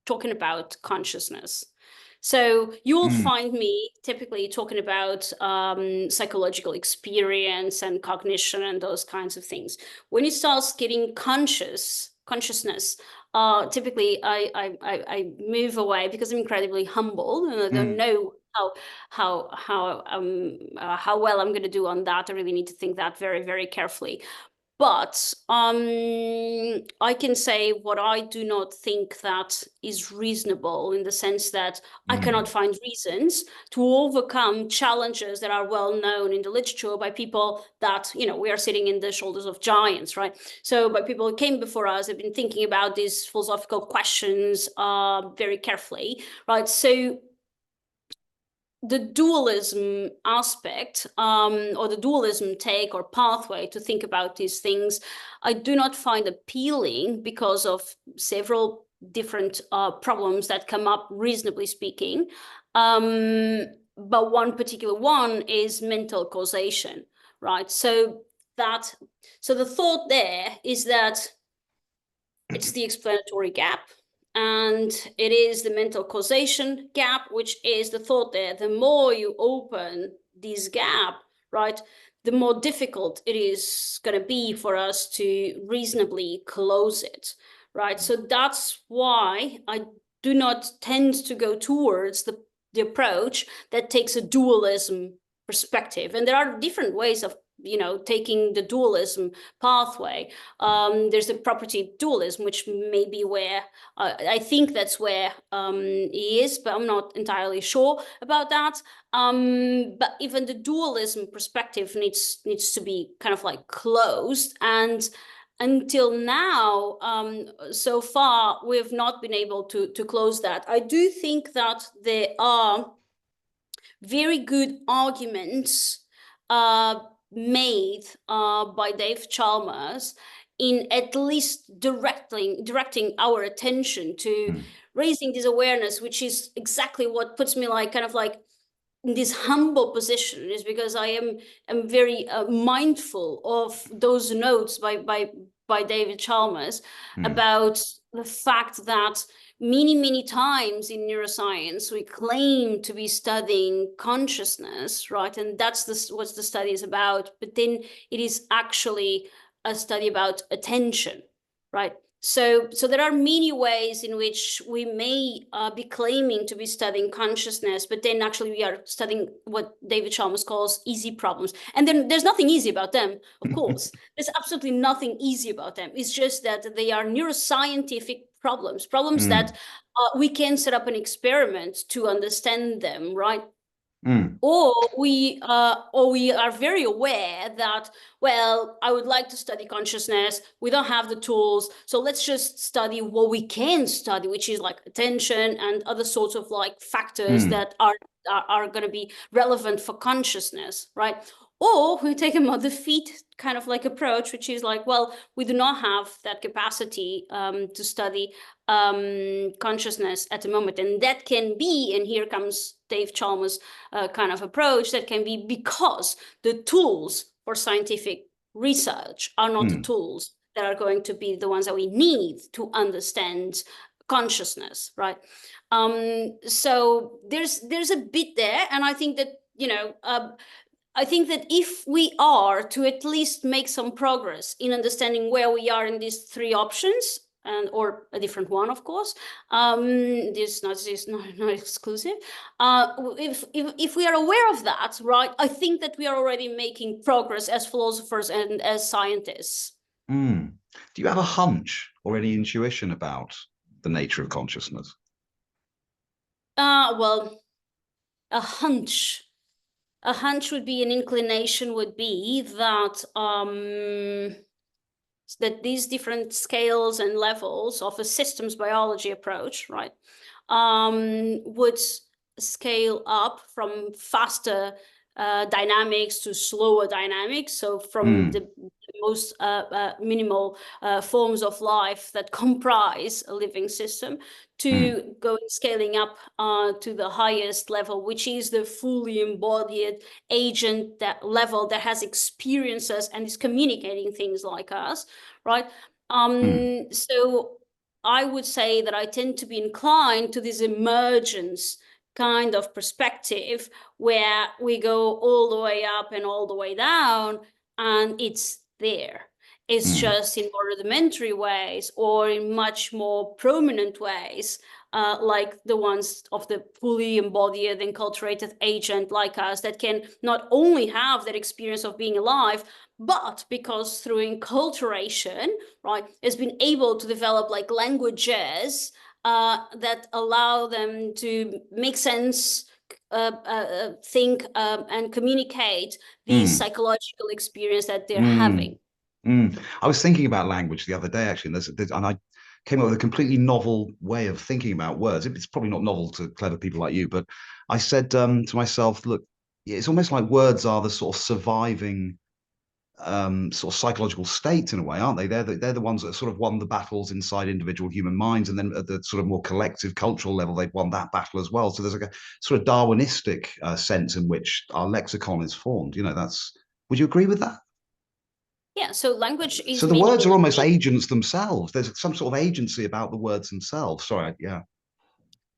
talking about consciousness. So you will find me typically talking about psychological experience and cognition and those kinds of things. When it starts getting consciousness, typically I move away because I'm incredibly humble and I don't know how well I'm going to do on that. I really need to think that very, very carefully. But I can say what I do not think that is reasonable, in the sense that I cannot find reasons to overcome challenges that are well known in the literature by people that, you know, we are sitting in the shoulders of giants, right? So by people who came before us have been thinking about these philosophical questions very carefully, right? So the dualism aspect or the dualism take or pathway to think about these things, I do not find appealing because of several different problems that come up, reasonably speaking. But one particular one is mental causation, right? So the thought there is that it's the explanatory gap, and it is the mental causation gap, which is the thought there. The more you open this gap, right, the more difficult it is going to be for us to reasonably close it, right? So that's why I do not tend to go towards the approach that takes a dualism perspective. And there are different ways of, you know, taking the dualism pathway. There's the property dualism, which may be where I think that's where he is, but I'm not entirely sure about that. But even the dualism perspective needs to be kind of like closed, and until now, so far, we've not been able to close that. I do think that there are very good arguments made by Dave Chalmers in at least directing our attention to raising this awareness, which is exactly what puts me like kind of like in this humble position, is because I am very mindful of those notes by David Chalmers about the fact that many times in neuroscience we claim to be studying consciousness, right? And that's what the study is about. But then it is actually a study about attention, right? So there are many ways in which we may be claiming to be studying consciousness, but then actually we are studying what David Chalmers calls easy problems. And then there's nothing easy about them, of course. There's absolutely nothing easy about them. It's just that they are neuroscientific problems that we can set up an experiment to understand them, right? Or we are very aware that, well, I would like to study consciousness. We don't have the tools, so let's just study what we can study, which is like attention and other sorts of like factors that are going to be relevant for consciousness, right? Or we take a mother feet kind of like approach, which is like, well, we do not have that capacity to study consciousness at the moment. And that can be, and here comes Dave Chalmers' kind of approach, that can be because the tools for scientific research are not the tools that are going to be the ones that we need to understand consciousness, right? So there's a bit there, and I think that, you know, I think that if we are to at least make some progress in understanding where we are in these three options, and or a different one, of course, this is not exclusive. If we are aware of that, right, I think that we are already making progress as philosophers and as scientists. Do you have a hunch or any intuition about the nature of consciousness? Well, a hunch would be, an inclination would be that that these different scales and levels of a systems biology approach, right, would scale up from faster dynamics to slower dynamics. So from the most minimal forms of life that comprise a living system to scaling up to the highest level, which is the fully embodied agent, that level that has experiences and is communicating things like us, right? So I would say that I tend to be inclined to this emergence kind of perspective where we go all the way up and all the way down, and it's there. It's just in more rudimentary ways or in much more prominent ways, like the ones of the fully embodied, enculturated agent like us that can not only have that experience of being alive, but because through enculturation, right, has been able to develop like languages that allow them to make sense, think, and communicate the psychological experience that they're having. I was thinking about language the other day, actually, and I came up with a completely novel way of thinking about words. It's probably not novel to clever people like you, but I said to myself, look, it's almost like words are the sort of surviving sort of psychological states in a way, aren't they? They're the ones that sort of won the battles inside individual human minds, and then at the sort of more collective cultural level, they've won that battle as well. So there's like a sort of Darwinistic sense in which our lexicon is formed. Would you agree with that? Yeah, so language is So the words are almost agents themselves. There's some sort of agency about the words themselves. Sorry, yeah.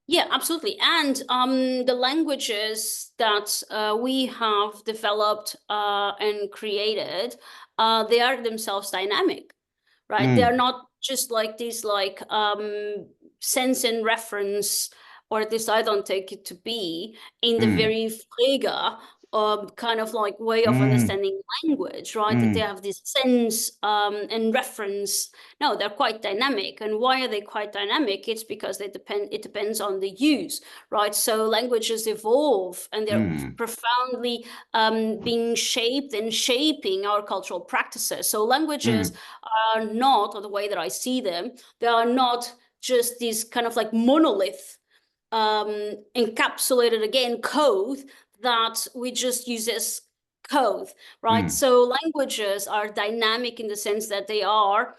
Yeah, absolutely. And the languages that we have developed and created, they are themselves dynamic, right? They are not just like these like sense and reference, or at least I don't take it to be, in the very Frege kind of like way of understanding language, right? That they have this sense and reference. No, they're quite dynamic. And why are they quite dynamic? It's because it depends on the use, right? So languages evolve and they're profoundly being shaped and shaping our cultural practices. So languages are not, or the way that I see them, they are not just this kind of like monolith encapsulated again code that we just use as code, right? So languages are dynamic in the sense that they are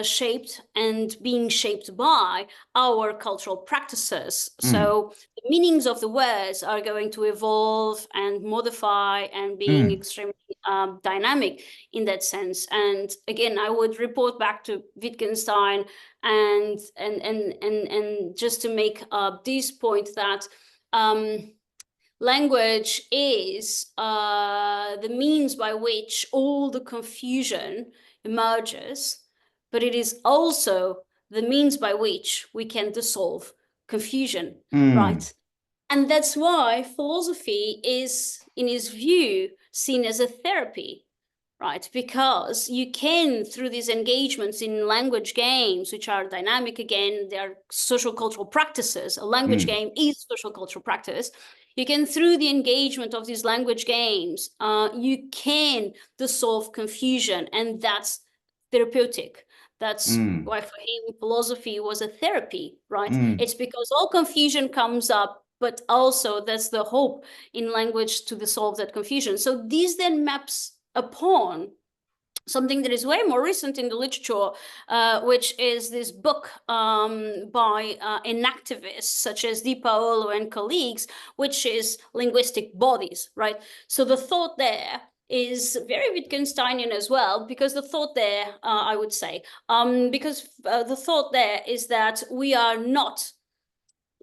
shaped and being shaped by our cultural practices. So the meanings of the words are going to evolve and modify and being extremely dynamic in that sense. And again, I would report back to Wittgenstein and just to make this point that language is the means by which all the confusion emerges, but it is also the means by which we can dissolve confusion, right? And that's why philosophy is, in his view, seen as a therapy, right? Because you can, through these engagements in language games, which are dynamic again, they are social cultural practices. A language game is social cultural practice. You can, through the engagement of these language games, you can dissolve confusion, and that's therapeutic. That's why for him philosophy was a therapy, right? It's because all confusion comes up, but also that's the hope in language to dissolve that confusion. So this then maps upon something that is way more recent in the literature, which is this book by enactivists such as Di Paolo and colleagues, which is Linguistic Bodies, right? So the thought there is very Wittgensteinian as well, because the thought there, I would say, because the thought there is that we are not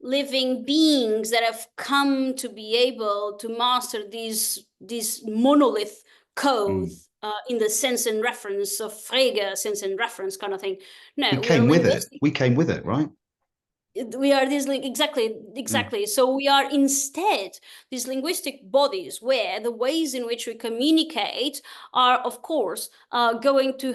living beings that have come to be able to master these monolith code in the sense and reference of Frege, sense and reference kind of thing. No, we came with it. We came with it, right? We are these exactly. So we are instead these linguistic bodies where the ways in which we communicate are, of course, going to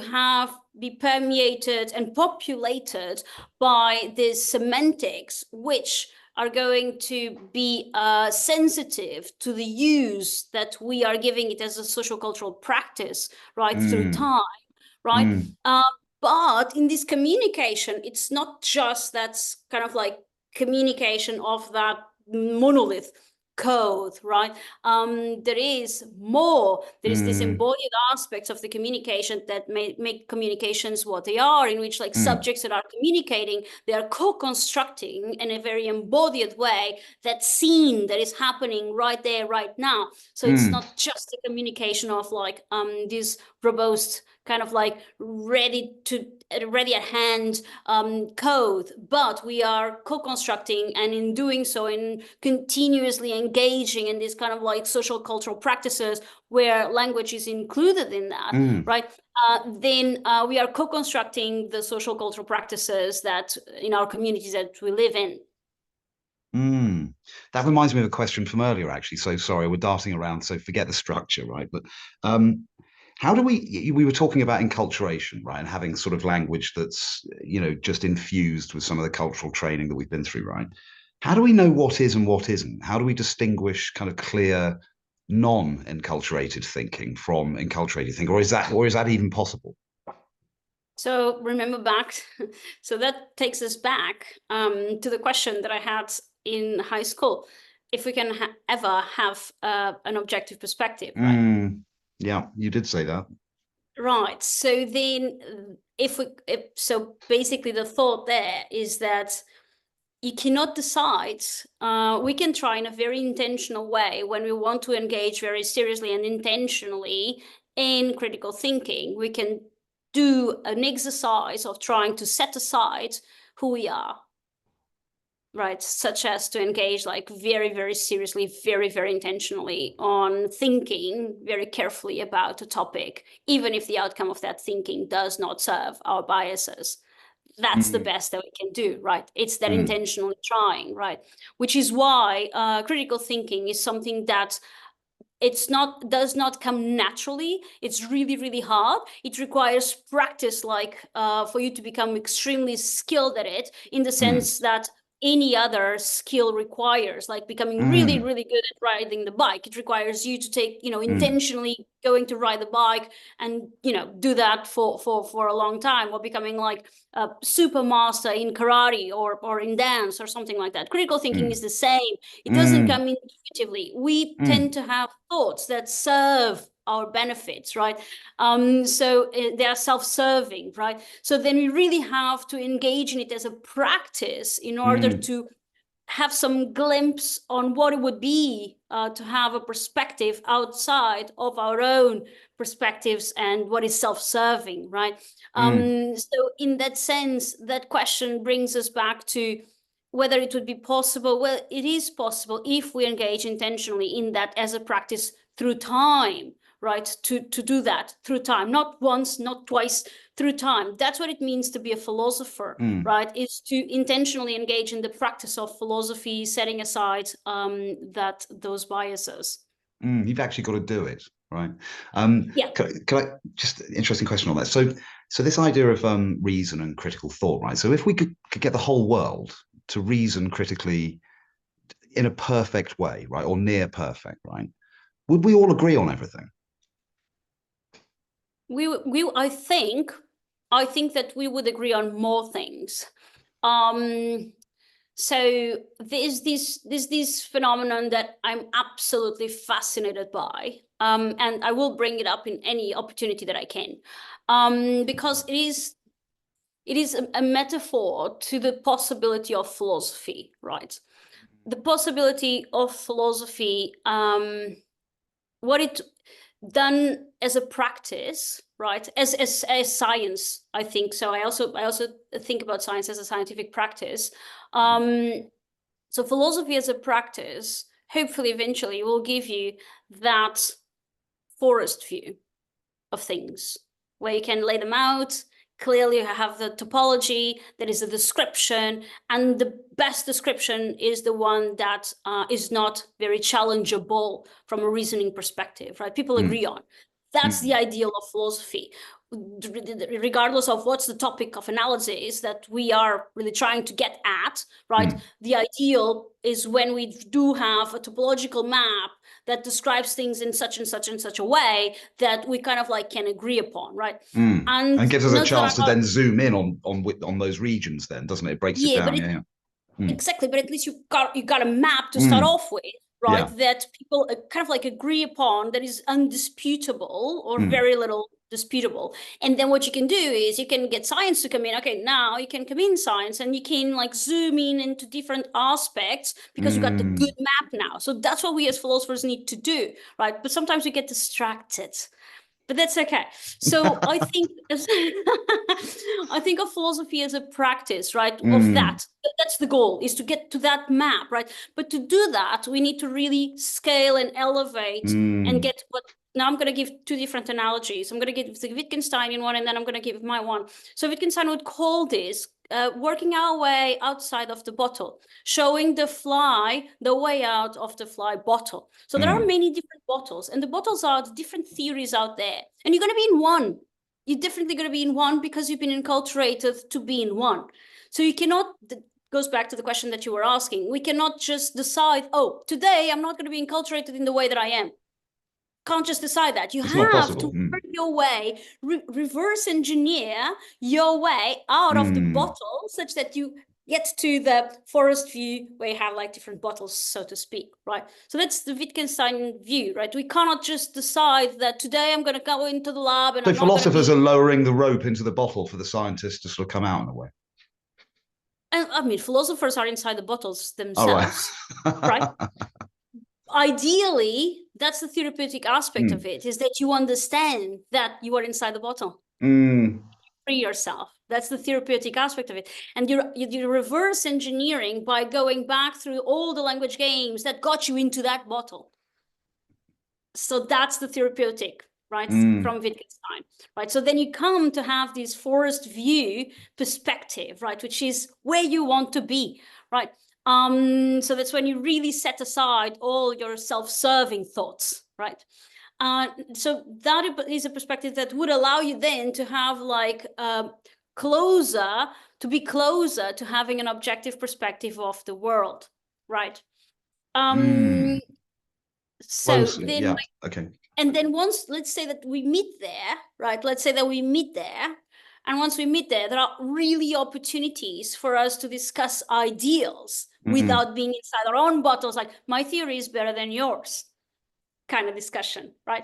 be permeated and populated by these semantics, which are going to be sensitive to the use that we are giving it as a social cultural practice, right, through time, right? But in this communication, it's not just that's kind of like communication of that monolith code, right? There is more. There is this embodied aspects of the communication that make communications what they are, in which like subjects that are communicating, they are co-constructing in a very embodied way that scene that is happening right there, right now. So it's not just a communication of like this robust kind of like ready at hand code, but we are co-constructing, and in doing so, in continuously engaging in this kind of like social cultural practices where language is included in that, right? Then we are co-constructing the social cultural practices that in our communities that we live in. That reminds me of a question from earlier, actually. So sorry, we're darting around, so forget the structure, right? But how do we were talking about enculturation, right? And having sort of language that's, you know, just infused with some of the cultural training that we've been through, right? How do we know what is and what isn't? How do we distinguish kind of clear non-enculturated thinking from enculturated thinking? Or is that even possible? So remember back, so that takes us back to the question that I had in high school, if we can ever have an objective perspective, right? Yeah, you did say that. Right. So then so basically the thought there is that you cannot decide. We can try in a very intentional way when we want to engage very seriously and intentionally in critical thinking. We can do an exercise of trying to set aside who we are, right? Such as to engage like very, very seriously, very, very intentionally on thinking very carefully about a topic, even if the outcome of that thinking does not serve our biases. That's the best that we can do, right? It's that intentionally trying, right? Which is why critical thinking is something that does not come naturally. It's really, really hard. It requires practice, like for you to become extremely skilled at it, in the sense that any other skill requires, like becoming really, really good at riding the bike. It requires you to take, intentionally going to ride the bike and, do that for a long time, or becoming like a super master in karate or in dance or something like that. Critical thinking is the same. It doesn't come intuitively. We tend to have thoughts that serve our benefits, right? So they are self-serving, right? So then we really have to engage in it as a practice in order to have some glimpse on what it would be to have a perspective outside of our own perspectives and what is self-serving, right? So in that sense, that question brings us back to whether it would be possible. Well, it is possible if we engage intentionally in that as a practice through time, right? To do that through time, not once, not twice, through time. That's what it means to be a philosopher, right? Is to intentionally engage in the practice of philosophy, setting aside those biases. You've actually got to do it, right? Yeah. Can I just interesting question on that? So this idea of reason and critical thought, right? So if we could get the whole world to reason critically in a perfect way, right, or near perfect, right, would we all agree on everything? I think that we would agree on more things. So there's this phenomenon that I'm absolutely fascinated by, and I will bring it up in any opportunity that I can, because it is a metaphor to the possibility of philosophy, right? The possibility of philosophy, what it done as a practice, right? As science, I think so. I also think about science as a scientific practice. So philosophy as a practice, hopefully, eventually, will give you that forest view of things, where you can lay them out. Clearly, you have the topology, that is a description, and the best description is the one that is not very challengeable from a reasoning perspective, right? People agree on. That's the ideal of philosophy, regardless of what's the topic of analysis that we are really trying to get at, right? The ideal is when we do have a topological map that describes things in such and such and such a way that we kind of like can agree upon, right? And gives us a chance to then zoom in on those regions, then, doesn't it? It breaks it down. Exactly, but at least you got a map to start off with, right? Yeah. That people kind of like agree upon, that is undisputable or Mm. very little disputable. And then what you can do is you can get science to come in. Okay, now you can come in science and you can like zoom in into different aspects because you got the good map now. So that's what we as philosophers need to do, right? But sometimes we get distracted. But that's okay. So I think I think of philosophy as a practice, right? Of that. That's the goal, is to get to that map, right? But to do that, we need to really scale and elevate and get what. Now I'm going to give two different analogies. I'm going to give the Wittgensteinian one, and then I'm going to give my one. So Wittgenstein would call this working our way outside of the bottle, showing the fly the way out of the fly bottle. So there are many different bottles, and the bottles are the different theories out there. And you're going to be in one. You're definitely going to be in one because you've been enculturated to be in one. So you cannot, goes back to the question that you were asking, we cannot just decide, oh, today I'm not going to be enculturated in the way that I am. Can't just decide that. You It's not have possible. to work your way, reverse engineer your way out of the bottle such that you get to the forest view where you have like different bottles, so to speak, right? So that's the Wittgenstein view, right? We cannot just decide that today I'm going to go into the lab and So I'm not going to philosophers be... are lowering the rope into the bottle for the scientists to sort of come out in a way. And I mean, philosophers are inside the bottles themselves, Oh, right? Ideally, that's the therapeutic aspect of it, is that you understand that you are inside the bottle. Free yourself. That's the therapeutic aspect of it. And you're reverse engineering by going back through all the language games that got you into that bottle. So that's the therapeutic, right? From Wittgenstein, right? So then you come to have this forest view perspective, right? Which is where you want to be, right? So that's when you really set aside all your self-serving thoughts, right? So that is a perspective that would allow you then to have like be closer to having an objective perspective of the world, right? So closer. then, Yeah. Okay. and then once, let's say that we meet there, right? Let's say that we meet there. And once we meet there, there are really opportunities for us to discuss ideals without being inside our own bottles, like my theory is better than yours kind of discussion, right?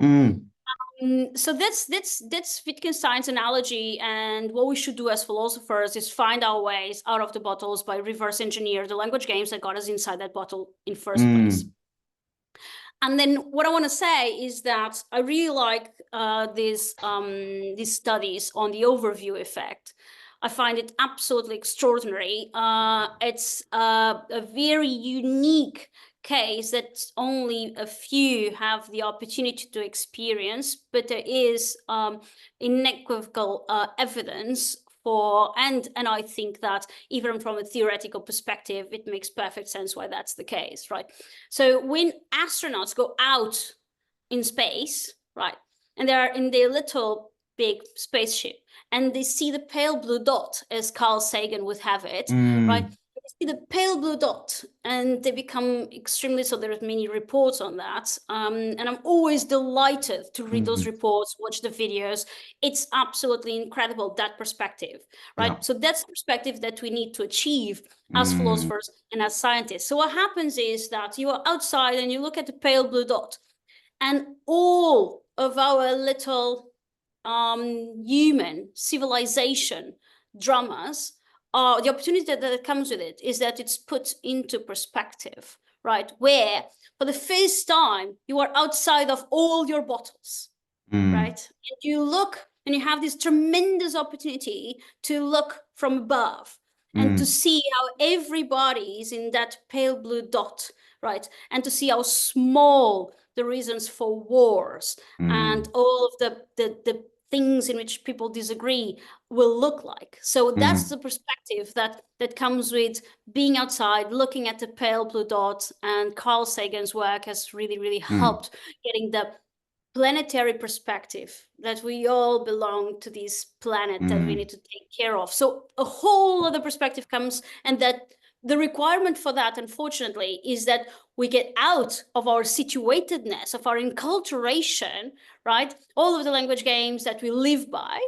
So that's Wittgenstein's analogy, and what we should do as philosophers is find our ways out of the bottles by reverse engineer the language games that got us inside that bottle in first place. And then what I want to say is that I really like these studies on the overview effect. I find it absolutely extraordinary. It's a very unique case that only a few have the opportunity to experience, but there is unequivocal evidence for, and I think that even from a theoretical perspective, it makes perfect sense why that's the case, right? So when astronauts go out in space, right, and they're in their little big spaceship, and they see the pale blue dot, as Carl Sagan would have it, right? They see the pale blue dot, and they become extremely, so there's many reports on that, and I'm always delighted to read those reports, watch the videos. It's absolutely incredible, that perspective, right? Yeah. So that's the perspective that we need to achieve as philosophers and as scientists. So what happens is that you are outside and you look at the pale blue dot, and all of our little human civilization dramas, the opportunity that comes with it is that it's put into perspective, right? Where for the first time you are outside of all your bottles, right? And you look and you have this tremendous opportunity to look from above and to see how everybody is in that pale blue dot, right? And to see how small the reasons for wars and all of the things in which people disagree will look like. So that's the perspective that comes with being outside, looking at the pale blue dot, and Carl Sagan's work has really, really helped getting the planetary perspective that we all belong to this planet that we need to take care of. So a whole other perspective comes, and that the requirement for that, unfortunately, is that we get out of our situatedness, of our enculturation, right? All of the language games that we live by,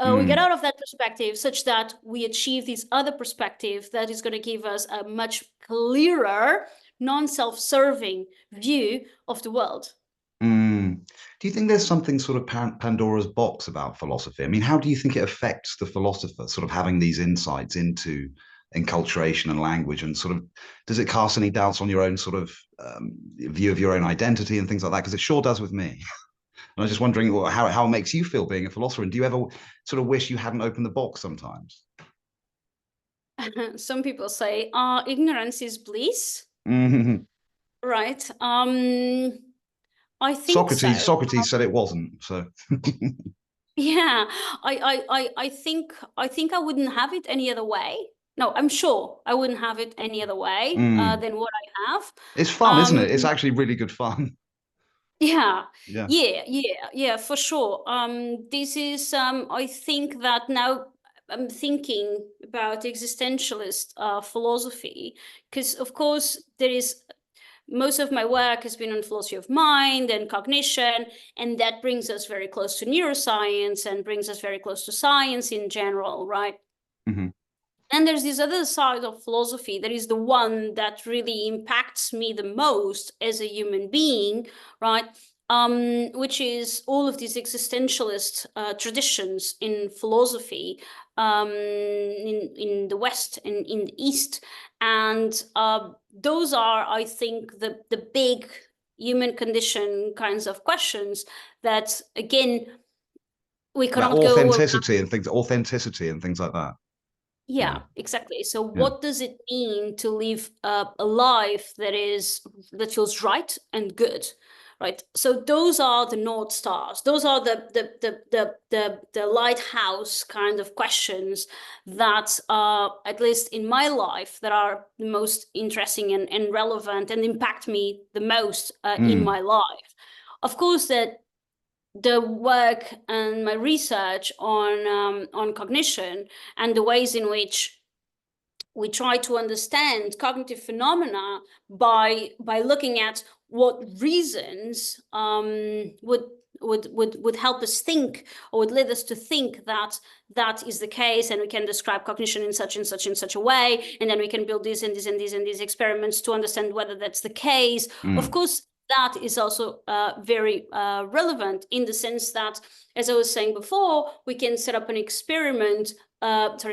we get out of that perspective such that we achieve this other perspective that is going to give us a much clearer non-self-serving view of the world. Do you think there's something sort of Pandora's box about philosophy? I mean, how do you think it affects the philosopher, sort of having these insights into enculturation and language, and sort of does it cast any doubts on your own sort of view of your own identity and things like that? Because it sure does with me. And I was just wondering how it makes you feel being a philosopher, and do you ever sort of wish you hadn't opened the box sometimes? Some people say, ignorance is bliss, Mhm. right? I think so. Socrates said it wasn't. So Yeah, I think I wouldn't have it any other way. No, I'm sure I wouldn't have it any other way mm. than what I have. It's fun, isn't Um, it? It's actually really good fun. yeah, Yeah. yeah, for sure. This is I think that now I'm thinking about existentialist philosophy, because of course there is most of my work has been on philosophy of mind and cognition, and that brings us very close to neuroscience and brings us very close to science in general, right? Hmm. And there's this other side of philosophy that is the one that really impacts me the most as a human being, right? Which is all of these existentialist traditions in philosophy, in the West and in the East. And those are, I think, the big human condition kinds of questions that, again, we About cannot go. authenticity and things like that. Yeah, Yeah. exactly. So Yeah. what does it mean to live a life that feels right and good, right? So those are the North Stars. Those are the lighthouse kind of questions that at least in my life, that are the most interesting and relevant and impact me the most in Mm. my life. Of course, that the work and my research on cognition and the ways in which we try to understand cognitive phenomena by looking at what reasons would help us think, or would lead us to think that that is the case, and we can describe cognition in such and such and such a way, and then we can build these and these and these and these experiments to understand whether that's the case. Of Mm. course, that is also very relevant in the sense that, as I was saying before, we can set up an experiment.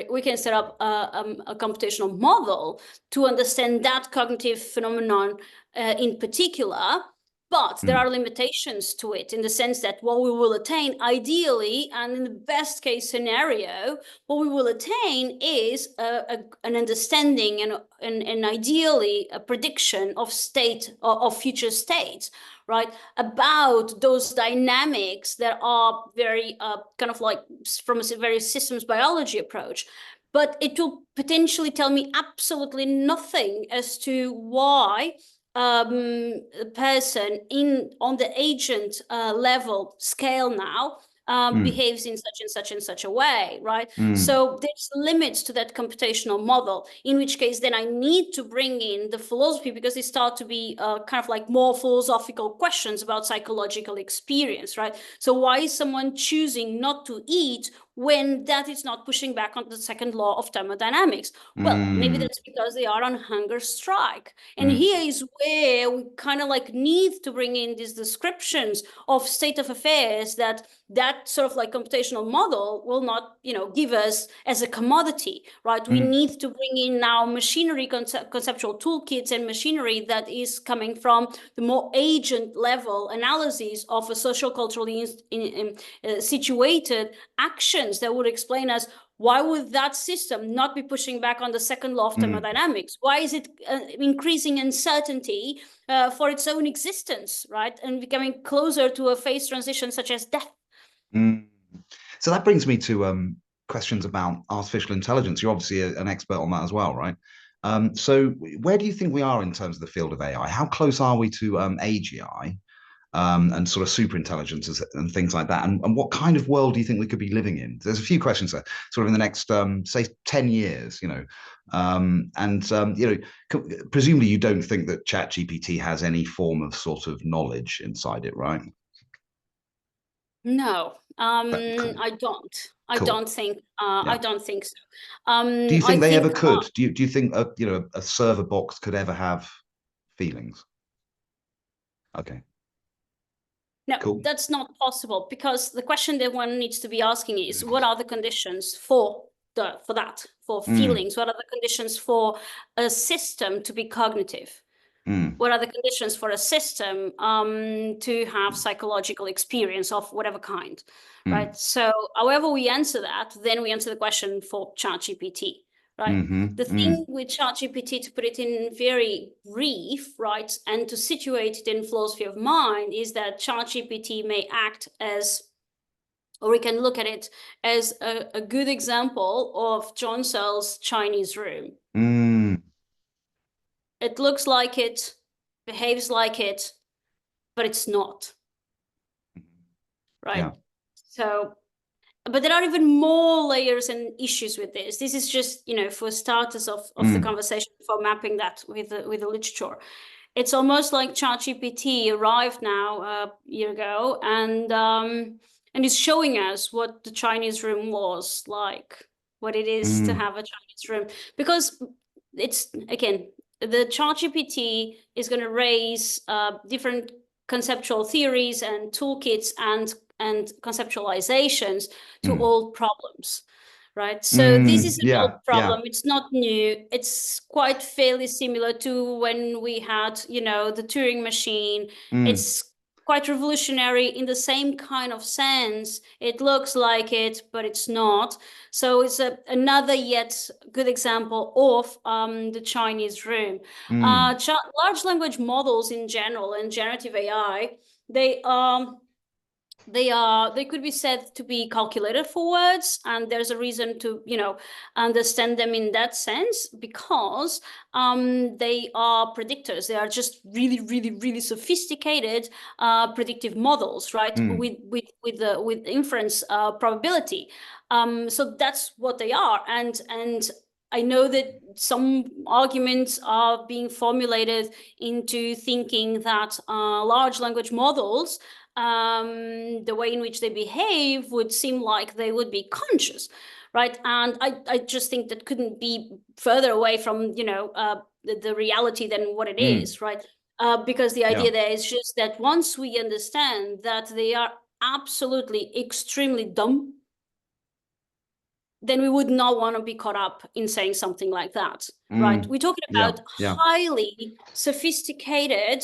We can set up a computational model to understand that cognitive phenomenon in particular. But there Mm. are limitations to it, in the sense that what we will attain ideally, and in the best case scenario, what we will attain is an understanding and ideally a prediction of state, of future states, right? About those dynamics that are very kind of like from a very systems biology approach. But it will potentially tell me absolutely nothing as to why a person on the agent level scale now Mm. behaves in such and such and such a way, right? Mm. So there's limits to that computational model, in which case then I need to bring in the philosophy, because they start to be kind of like more philosophical questions about psychological experience, right? So why is someone choosing not to eat when that is not pushing back on the second law of thermodynamics? Well, maybe Mm. that's because they are on hunger strike. And Mm. here is where we kind of like need to bring in these descriptions of state of affairs that sort of like computational model will not, give us as a commodity, right? We Mm. need to bring in now machinery, conceptual toolkits and machinery that is coming from the more agent level analysis of a social culturally situated actions that would explain us, why would that system not be pushing back on the second law of Mm. thermodynamics? Why is it increasing uncertainty for its own existence, right? And becoming closer to a phase transition such as death. Mm. So that brings me to questions about artificial intelligence. You're obviously an expert on that as well, right? So where do you think we are in terms of the field of AI? How close are we to AGI and sort of super intelligence and things like that? And what kind of world do you think we could be living in? There's a few questions there, sort of in the next, say, 10 years, presumably you don't think that ChatGPT has any form of sort of knowledge inside it, right? No, Cool. I don't. I Cool. don't think. Yeah. I don't think so. Do you I think they ever think could? Do you think a server box could ever have feelings. Okay. No, Cool. that's not possible, because the question that one needs to be asking is, what are the conditions for feelings? What are the conditions for a system to be cognitive? What are the conditions for a system to have psychological experience of whatever kind, right? So however we answer that, then we answer the question for ChatGPT, right? The thing with ChatGPT, to put it in very brief, right, and to situate it in philosophy of mind, is that ChatGPT may act as, or we can look at it as a good example of John Searle's Chinese room. It looks like it, behaves like it, but it's not, right? Yeah. So, but there are even more layers and issues with this. This is just, for starters of the conversation, for mapping that with the literature. It's almost like ChatGPT arrived now a year ago, and is showing us what the Chinese room was like, what it is to have a Chinese room. Because it's, again, the ChatGPT is going to raise different conceptual theories and toolkits and conceptualizations to old problems, right? So this is an old problem. It's not new. It's quite fairly similar to when we had, the Turing machine. It's quite revolutionary in the same kind of sense. It looks like it, but it's not. So it's another yet good example of the Chinese room. Large language models in general and generative AI, they could be said to be calculated for words, and there's a reason to understand them in that sense, because they are predictors. They are just really, really, really sophisticated predictive models, right? With inference probability. So that's what they are, and I know that some arguments are being formulated into thinking that large language models, the way in which they behave, would seem like they would be conscious, right? And I just think that couldn't be further away from the reality than what it is, right? Because the idea there is just that once we understand that they are absolutely extremely dumb, then we would not want to be caught up in saying something like that, right? We're talking about highly sophisticated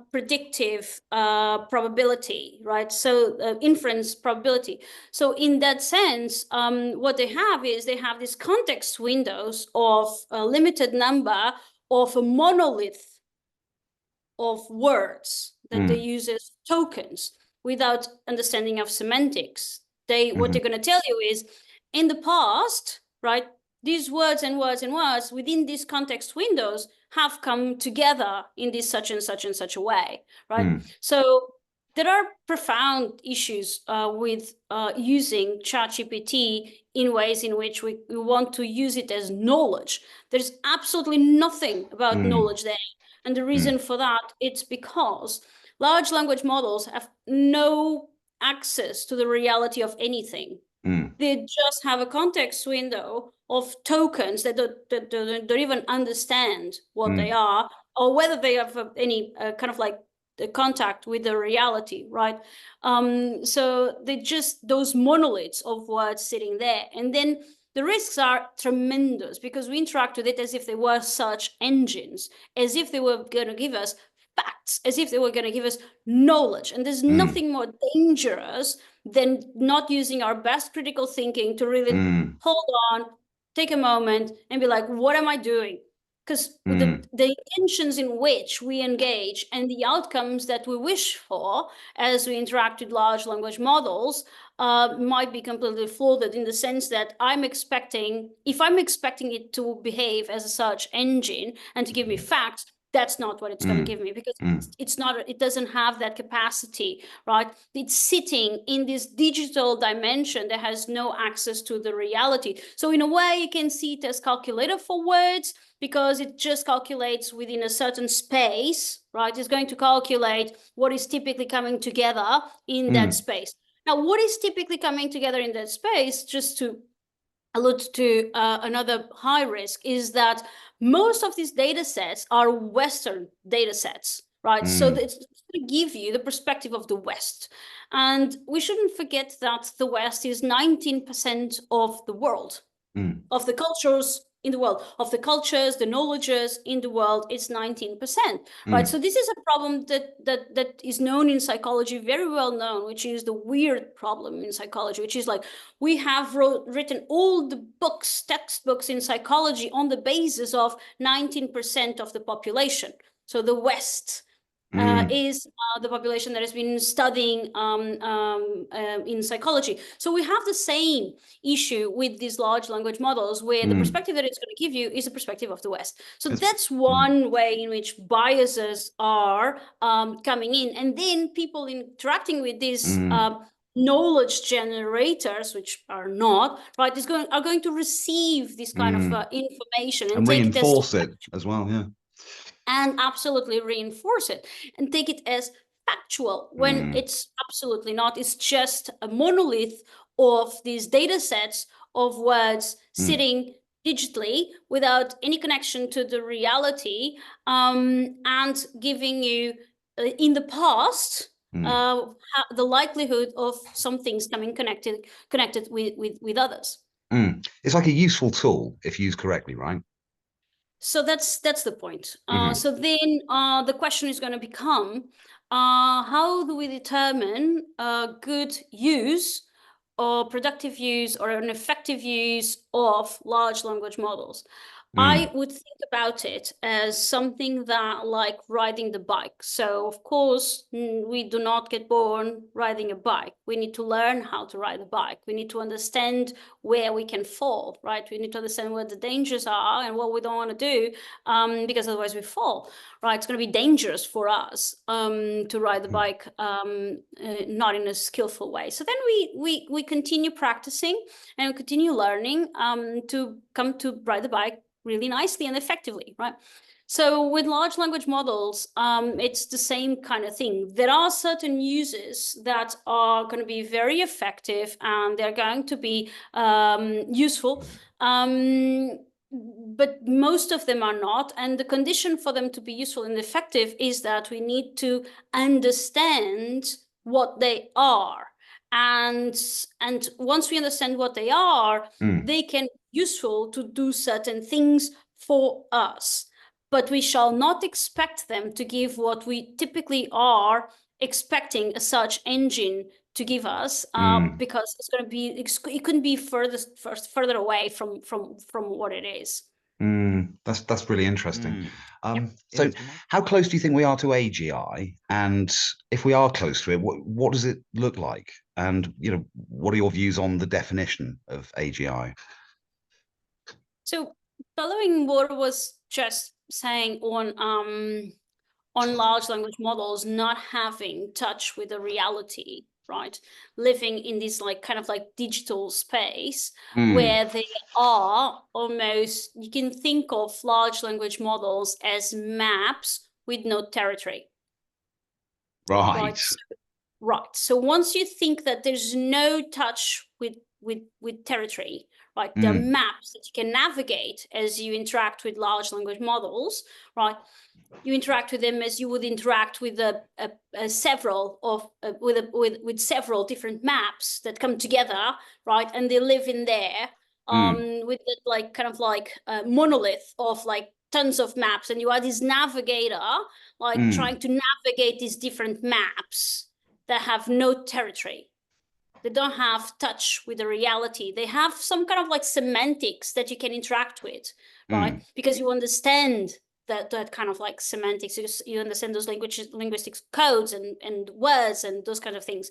predictive probability, right? So inference probability. So in that sense, what they have is they have these context windows of a limited number of a monolith of words that they use as tokens without understanding of semantics. What they're going to tell you is, in the past, right, these words and words and words within these context windows have come together in this such and such and such a way, right? So there are profound issues with using ChatGPT in ways in which we want to use it as knowledge. There's absolutely nothing about knowledge there. And the reason for that, it's because large language models have no access to the reality of anything. They just have a context window of tokens that don't even understand what they are, or whether they have any kind of like the contact with the reality, right? So they're just those monoliths of words sitting there. And then the risks are tremendous, because we interact with it as if they were search engines, as if they were going to give us facts, as if they were going to give us knowledge. And there's nothing more dangerous than not using our best critical thinking to really hold on, take a moment, and be like, what am I doing? Because the intentions in which we engage and the outcomes that we wish for as we interact with large language models might be completely flawed, in the sense that if I'm expecting it to behave as a search engine and to give me facts, that's not what it's going to give me, because it doesn't have that capacity, right? It's sitting in this digital dimension that has no access to the reality. So in a way, you can see it as calculator for words, because it just calculates within a certain space, right? It's going to calculate what is typically coming together in that space. Now, what is typically coming together in that space, just to allude to another high risk, is that most of these data sets are Western data sets, right? So it's to give you the perspective of the West. And we shouldn't forget that the West is 19% of the world, of the cultures in the world, of the cultures, the knowledges in the world. It's 19%, right? So this is a problem that is known in psychology, very well known, which is the weird problem in psychology, which is like, we have written all the books, textbooks in psychology on the basis of 19% of the population. So the West is the population that has been studying in psychology. So we have the same issue with these large language models, where the perspective that it's going to give you is a perspective of the West. So that's one way in which biases are coming in. And then people interacting with these knowledge generators, which are not, right, are going to receive this kind of information and take reinforce it as well, yeah. And absolutely reinforce it and take it as factual, when it's absolutely not. It's just a monolith of these data sets of words sitting digitally without any connection to the reality, and giving you in the past the likelihood of some things coming connected with others. It's like a useful tool if used correctly, right? So that's the point. So then the question is going to become, how do we determine good use or productive use or an effective use of large language models? I would think about it as something that, like riding the bike. So of course, we do not get born riding a bike. We need to learn how to ride a bike. We need to understand where we can fall, right? We need to understand where the dangers are and what we don't want to do, because otherwise we fall, right? It's going to be dangerous for us to ride the bike not in a skillful way. So then we continue practicing and we continue learning to come to ride the bike really nicely and effectively, right? So with large language models, it's the same kind of thing. There are certain uses that are going to be very effective and they're going to be useful, but most of them are not. And the condition for them to be useful and effective is that we need to understand what they are. And once we understand what they are, they can be useful to do certain things for us. But we shall not expect them to give what we typically are expecting a search engine to give us, because it's going to be, it couldn't be further away from what it is. That's really interesting. So how close do you think we are to AGI? And if we are close to it, what does it look like? And, you know, what are your views on the definition of AGI? So following what was just saying on large language models not having touch with the reality, right? Living in this like kind of like digital space where they are almost, you can think of large language models as maps with no territory. Right. Right. So once you think that there's no touch with territory, right? There are maps that you can navigate as you interact with large language models, right? You interact with them as you would interact with several different maps that come together, right? And they live in there with that like kind of like monolith of like tons of maps, and you are this navigator like trying to navigate these different maps that have no territory. They don't have touch with the reality. They have some kind of like semantics that you can interact with, right? Because you understand that kind of like semantics. You understand those linguistic codes and words and those kind of things.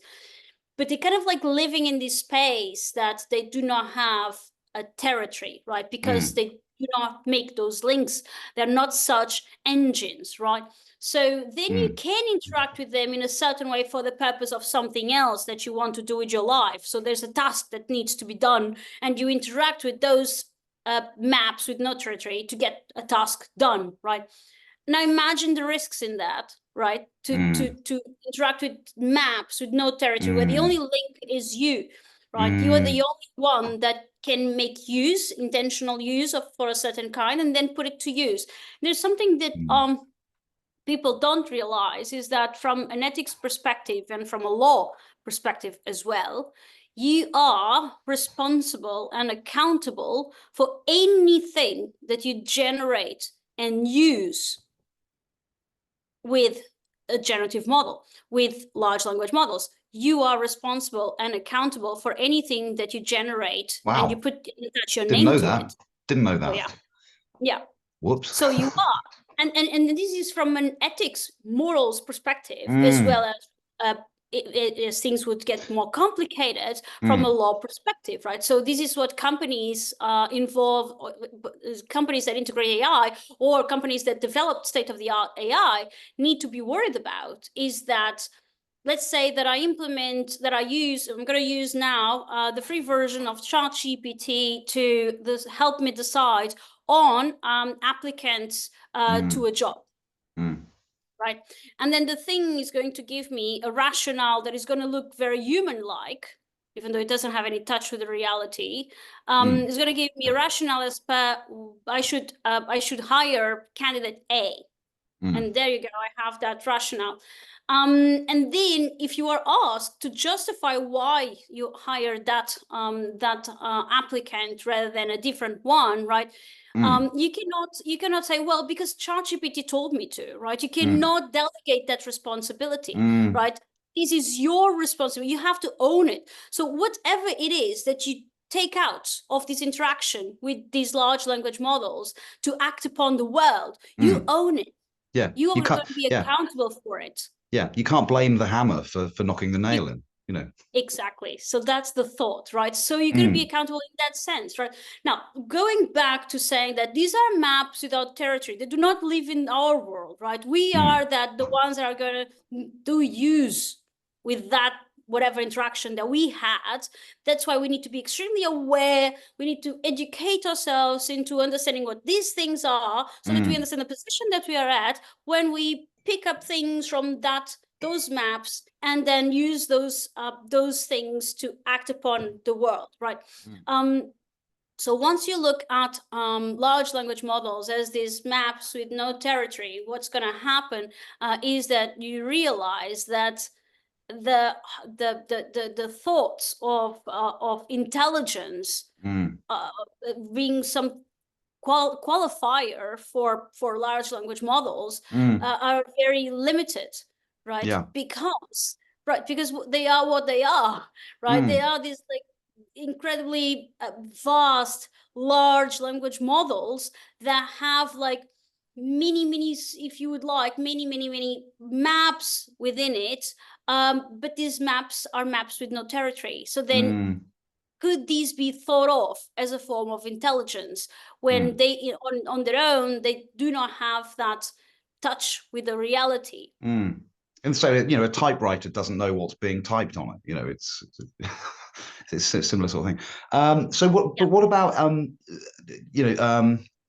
But they're kind of like living in this space that they do not have a territory, right? Because they do not make those links. They're not such engines, right? So then you can interact with them in a certain way for the purpose of something else that you want to do with your life. So there's a task that needs to be done, and you interact with those maps with no territory to get a task done, right? Now imagine the risks in that, right? To interact with maps with no territory, where the only link is you, right? You are the only one that can make use, intentional use of for a certain kind, and then put it to use. There's something that people don't realize is that from an ethics perspective and from a law perspective as well, you are responsible and accountable for anything that you generate and use with a generative model, with large language models. You are responsible and accountable for anything that you generate. Wow. And you attach your Didn't name know to that. it. Didn't know that. Oh, yeah. Yeah. Whoops. So you are. And this is from an ethics, morals perspective, as well as as things would get more complicated from a law perspective, right? So this is what companies companies that integrate AI or companies that develop state-of-the-art AI need to be worried about, is that, let's say that I'm going to use now the free version of ChatGPT to help me decide on applicants to a job. Right. And then the thing is going to give me a rationale that is going to look very human-like, even though it doesn't have any touch with the reality. It's going to give me a rationale as per I should hire candidate A. And there you go, I have that rationale. And then if you are asked to justify why you hired that applicant rather than a different one, right? You cannot say, well, because ChatGPT told me to, right? You cannot delegate that responsibility, right? This is your responsibility. You have to own it. So whatever it is that you take out of this interaction with these large language models to act upon the world, you own it. Yeah, you are going to be accountable for it. Yeah, you can't blame the hammer for knocking the nail in, you know. Exactly. So that's the thought, right? So you're going to be accountable in that sense, right? Now, going back to saying that these are maps without territory, they do not live in our world, right? We are the ones that are going to do use with that whatever interaction that we had. That's why we need to be extremely aware. We need to educate ourselves into understanding what these things are, so that we understand the position that we are at when we pick up things from those maps and then use those things to act upon the world, right? So once you look at large language models as these maps with no territory, what's going to happen is that you realize that the thoughts of intelligence being some qualifier for large language models are very limited, right? Yeah. Because they are what they are, right? They are these like incredibly vast large language models that have like many, if you would like, many maps within it, but these maps are maps with no territory. So then could these be thought of as a form of intelligence when they on their own they do not have that touch with the reality? And so, you know, a typewriter doesn't know what's being typed on it. You know, it's a similar sort of thing. So but what about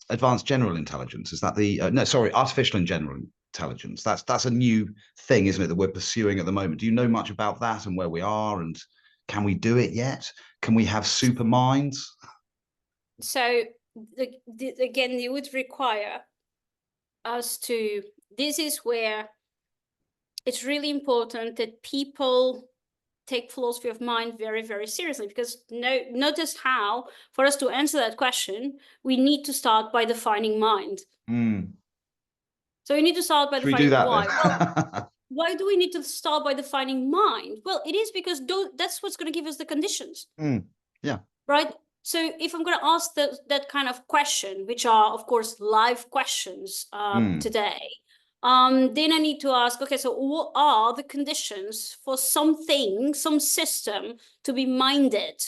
advanced general intelligence? Is that artificial and general intelligence? That's a new thing, isn't it, that we're pursuing at the moment? Do you know much about that and where we are, and can we do it yet? Can we have super minds? So again, it would require us to. This is where it's really important that people take philosophy of mind very, very seriously, because notice how, for us to answer that question, we need to start by defining mind. So we need to start by defining why. Well, why do we need to start by defining mind? Well, it is because that's what's going to give us the conditions. Yeah. Right? So if I'm going to ask that kind of question, which are, of course, live questions today, then I need to ask, okay, so what are the conditions for some system to be minded,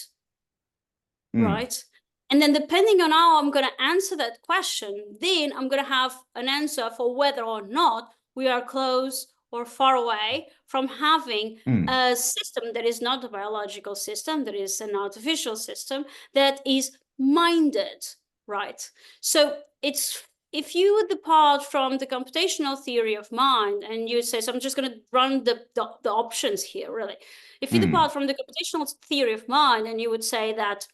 right? And then depending on how I'm going to answer that question, then I'm going to have an answer for whether or not we are close or far away from having a system that is not a biological system, that is an artificial system, that is minded, right? So if you would depart from the computational theory of mind and you say, so I'm just going to run the options here, really. If you depart from the computational theory of mind and you would say that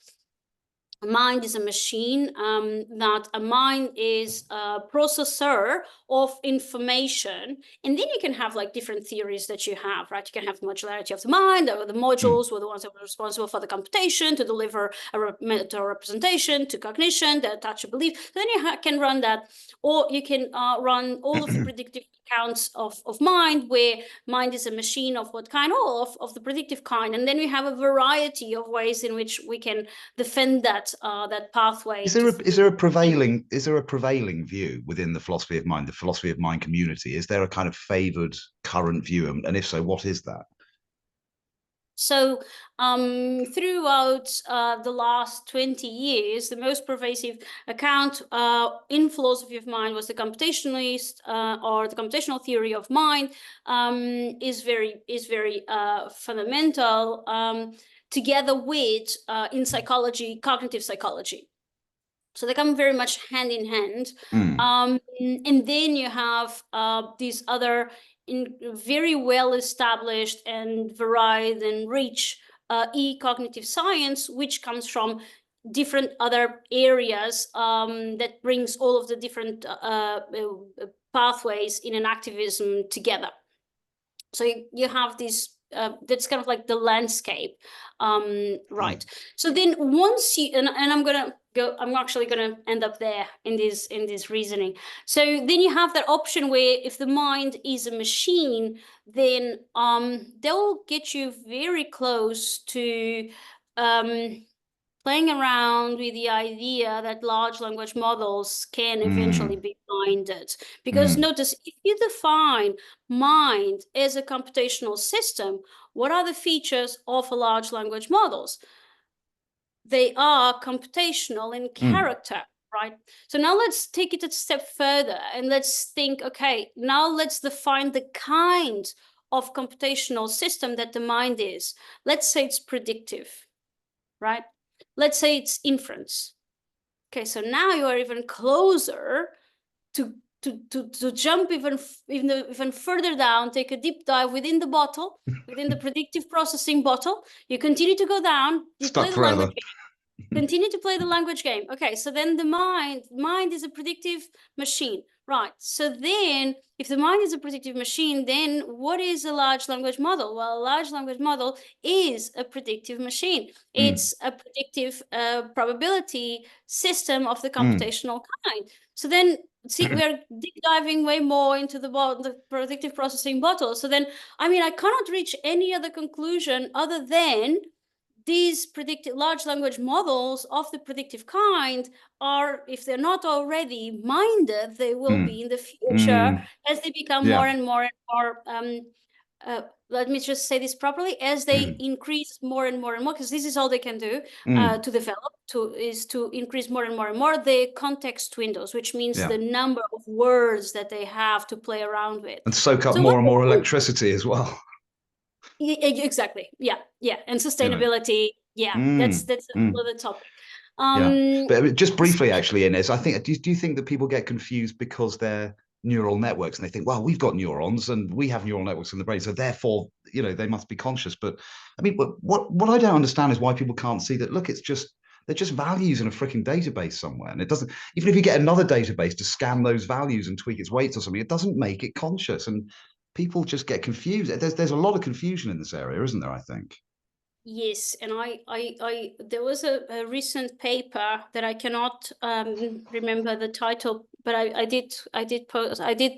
mind is a machine, that a mind is a processor of information. And then you can have like different theories that you have, right? You can have the modularity of the mind, or the modules were the ones that were responsible for the computation, to deliver a mental representation, to cognition, the attach a belief. So then you can run that, or you can run all of the predictive accounts of mind, where mind is a machine of what kind? Of the predictive kind. And then we have a variety of ways in which we can defend that pathway. Is there a prevailing view within the philosophy of mind community? Is there a kind of favoured current view, and if so, what is that? So throughout the last 20 years, the most pervasive account in philosophy of mind was the computationalist, or the computational theory of mind, is very fundamental, together with, in psychology, cognitive psychology. So they come very much hand in hand. And then you have these other very well established and varied and rich cognitive science, which comes from different other areas, that brings all of the different pathways in an activism together. So you have these, that's kind of like the landscape, right? So then once you, and I'm actually gonna end up there in this reasoning. So then you have that option where if the mind is a machine, then they'll get you very close to playing around with the idea that large language models can eventually be minded. Because notice, if you define mind as a computational system, what are the features of a large language models? They are computational in character, right? So now let's take it a step further and let's think, okay, now let's define the kind of computational system that the mind is. Let's say it's predictive, right? Let's say it's inference. Okay, so now you are even closer to jump even further down, take a deep dive within the bottle, within the predictive processing bottle. You continue to go down, you Stuck play the forever. language game. Continue to play the language game. Okay, so then the mind is a predictive machine, right? So then if the mind is a predictive machine, then what is a large language model? Well, a large language model is a predictive machine. It's a predictive probability system of the computational kind. So then, see, we're deep diving way more into the predictive processing bottle. So then, I mean, I cannot reach any other conclusion other than these large language models of the predictive kind are, if they're not already minded, they will be in the future as they become more and more and more, let me just say this properly, as they increase more and more and more, because this is all they can do to develop, is to increase more and more the context windows, which means the number of words that they have to play around with. And soak up more and more electricity as well. Exactly. Yeah. And sustainability. That's another topic. But just briefly, actually, Inês, I think, do you think that people get confused because they're neural networks and they think, well, we've got neurons and we have neural networks in the brain, so therefore, they must be conscious. But I mean, what I don't understand is why people can't see that. Look, they're just values in a freaking database somewhere, and it doesn't. Even if you get another database to scan those values and tweak its weights or something, it doesn't make it conscious. And people just get confused. There's a lot of confusion in this area, isn't there? I think. Yes, and I there was a recent paper that I cannot remember the title, but I did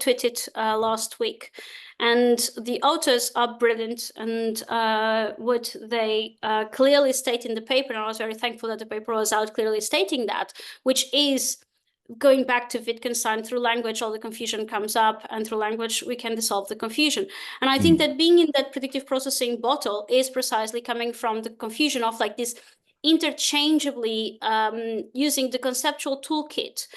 tweet it last week, and the authors are brilliant, and what they clearly state in the paper, and I was very thankful that the paper was out clearly stating that, which is, going back to Wittgenstein, through language, all the confusion comes up, and through language, we can dissolve the confusion. And I think that being in that predictive processing bottle is precisely coming from the confusion of like this interchangeably using the conceptual toolkit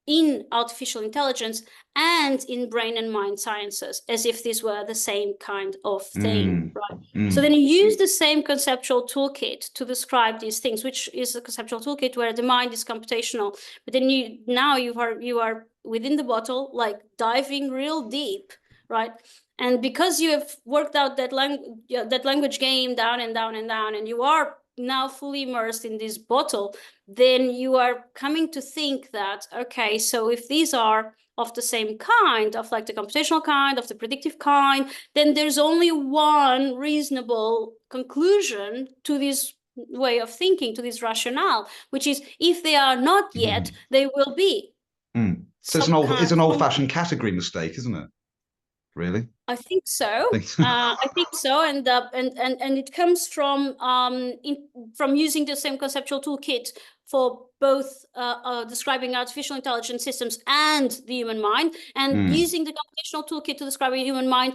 in artificial intelligence and in brain and mind sciences, as if these were the same kind of thing, right? So then you use the same conceptual toolkit to describe these things, which is a conceptual toolkit where the mind is computational, but then you are within the bottle, like diving real deep, right? And because you have worked out that language game down and down and down, and you are now fully immersed in this bottle, then you are coming to think that, okay, so if these are of the same kind, of like the computational kind, of the predictive kind, then there's only one reasonable conclusion to this way of thinking, to this rationale, which is if they are not yet, they will be. So it's an old-fashioned category mistake, isn't it? Really? I think so. I think so, and it comes from from using the same conceptual toolkit for both describing artificial intelligence systems and the human mind, and using the computational toolkit to describe a human mind.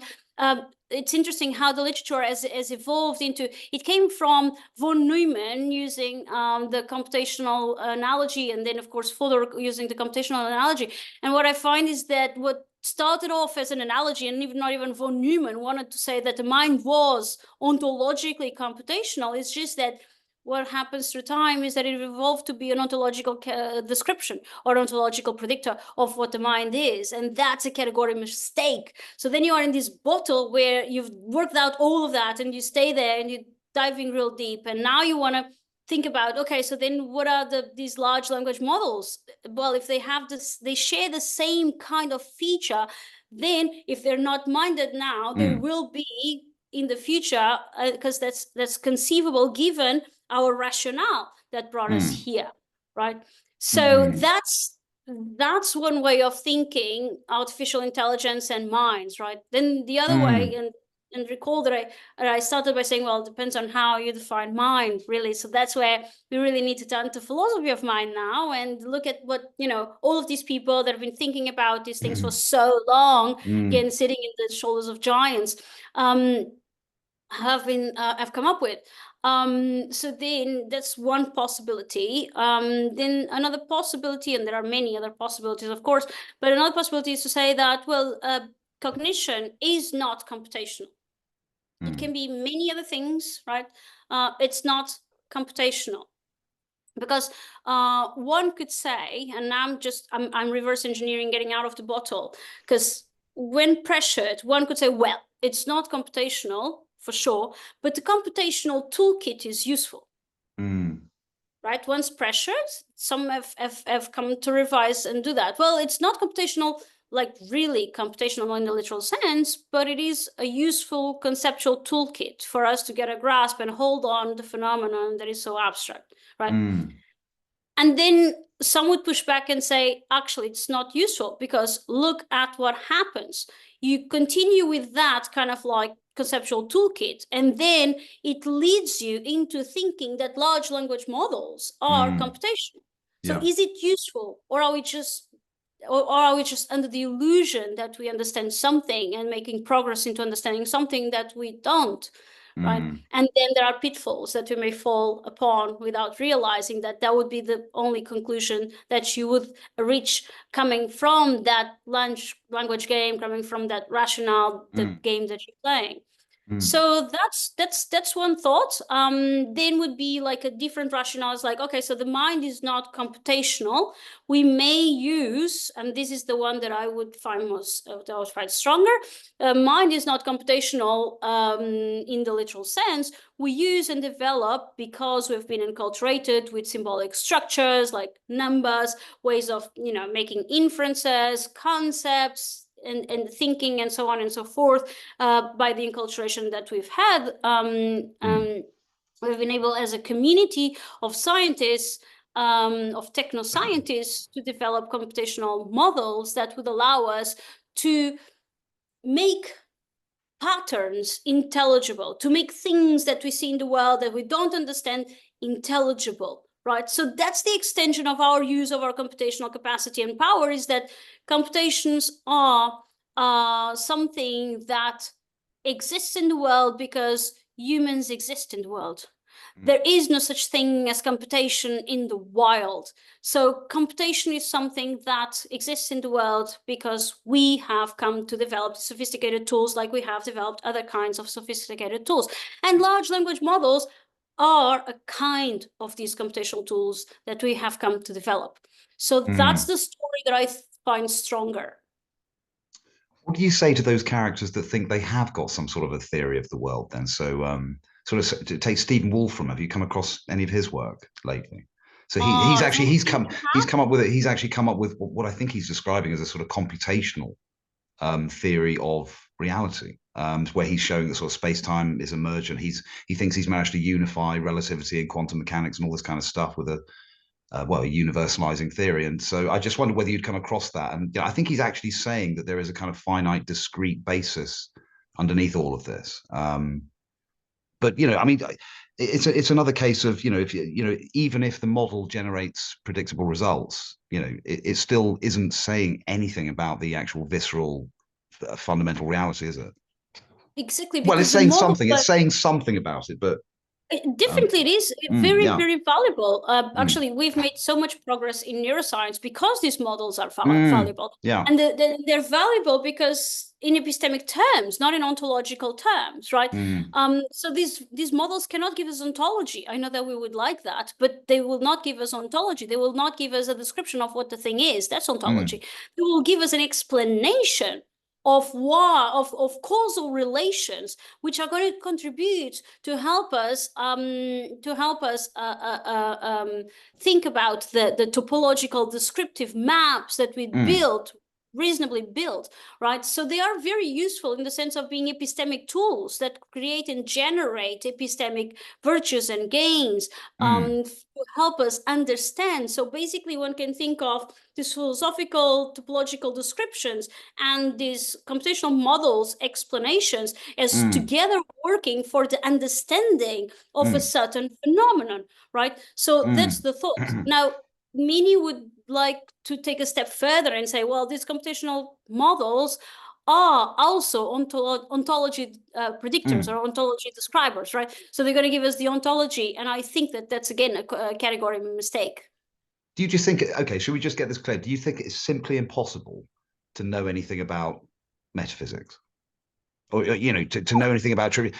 It's interesting how the literature has evolved into. It came from von Neumann using the computational analogy, and then of course Fuller using the computational analogy. And what I find is that what started off as an analogy, and even not even von Neumann wanted to say that the mind was ontologically computational. It's just that what happens through time is that it evolved to be an ontological description or ontological predictor of what the mind is, and that's a category mistake. So then you are in this bottle where you've worked out all of that, and you stay there and you're diving real deep, and now you want to think about, okay, so then what are these large language models? Well, if they have this, they share the same kind of feature, then if they're not minded now, they will be in the future, because that's conceivable given our rationale that brought us here, right? So that's one way of thinking artificial intelligence and minds, right? Then the other way, and recall that I started by saying, well, it depends on how you define mind, really. So that's where we really need to turn to philosophy of mind now and look at what, all of these people that have been thinking about these things for so long, again, sitting in the shoulders of giants, have come up with. So then that's one possibility. Then another possibility, and there are many other possibilities, of course, but another possibility is to say that, well, cognition is not computational. It can be many other things, right? It's not computational. Because one could say, and I'm reverse engineering, getting out of the bottle, because when pressured, one could say, well, it's not computational for sure, but the computational toolkit is useful. Right? Once pressured, some have come to revise and do that. Well, it's not computational, like really computational in the literal sense, but it is a useful conceptual toolkit for us to get a grasp and hold on the phenomenon that is so abstract, right? And then some would push back and say, actually, it's not useful, because look at what happens. You continue with that kind of like conceptual toolkit, and then it leads you into thinking that large language models are computational. So is it useful, or are we just under the illusion that we understand something and making progress into understanding something that we don't, right? And then there are pitfalls that we may fall upon without realizing that would be the only conclusion that you would reach coming from that language game, coming from that rationale, the game that you're playing. So that's one thought. Then would be like a different rationale. It's like, okay, so the mind is not computational. We may use, and this is the one that I would find stronger. Mind is not computational in the literal sense. We use and develop because we've been enculturated with symbolic structures like numbers, ways of making inferences, concepts, and thinking and so on and so forth, by the enculturation that we've had. We've been able, as a community of scientists, of techno-scientists, to develop computational models that would allow us to make patterns intelligible, to make things that we see in the world that we don't understand intelligible. Right, so that's the extension of our use of our computational capacity and power, is that computations are something that exists in the world because humans exist in the world. There is no such thing as computation in the wild. So computation is something that exists in the world because we have come to develop sophisticated tools, like we have developed other kinds of sophisticated tools. And large language models are a kind of these computational tools that we have come to develop. So that's the story that I find stronger. What do you say to those characters that think they have got some sort of a theory of the world then? So sort of take Stephen Wolfram. Have you come across any of his work lately? So I don't think I he's have. come up with it. He's actually come up with what I think he's describing as a sort of computational theory of reality, where he's showing that sort of space-time is emergent. He thinks he's managed to unify relativity and quantum mechanics and all this kind of stuff with a universalizing theory. And so I just wonder whether you'd come across that. And I think he's actually saying that there is a kind of finite, discrete basis underneath all of this. But I mean, it's another case of if even if the model generates predictable results, it still isn't saying anything about the actual visceral fundamental reality, is it? Exactly, Well, it's because the saying model, something. It's saying something about it, but definitely, it is very, yeah, very valuable. mm, Actually, we've made so much progress in neuroscience because these models are valuable. yeah, And they're valuable because in epistemic terms, not in ontological terms, right? mm, So these models cannot give us ontology. I know that we would like that, but they will not give us ontology. They will not give us a description of what the thing is. That's ontology. mm, They will give us an explanation of causal relations, which are going to contribute to help us think about the topological descriptive maps that we mm, reasonably built, right? So they are very useful in the sense of being epistemic tools that create and generate epistemic virtues and gains, mm, to help us understand. So basically one can think of these philosophical topological descriptions and these computational models explanations as mm, together working for the understanding of a mm, certain phenomenon, right? So that's mm, the thought. Now, Mini would like to take a step further and say, well, these computational models are also ontology predictors mm. or ontology describers, right? So they're going to give us the ontology. And I think that that's, again, a category mistake. Do you just think, okay, should we just get this clear? Do you think it's simply impossible to know anything about metaphysics? Or, to know anything about true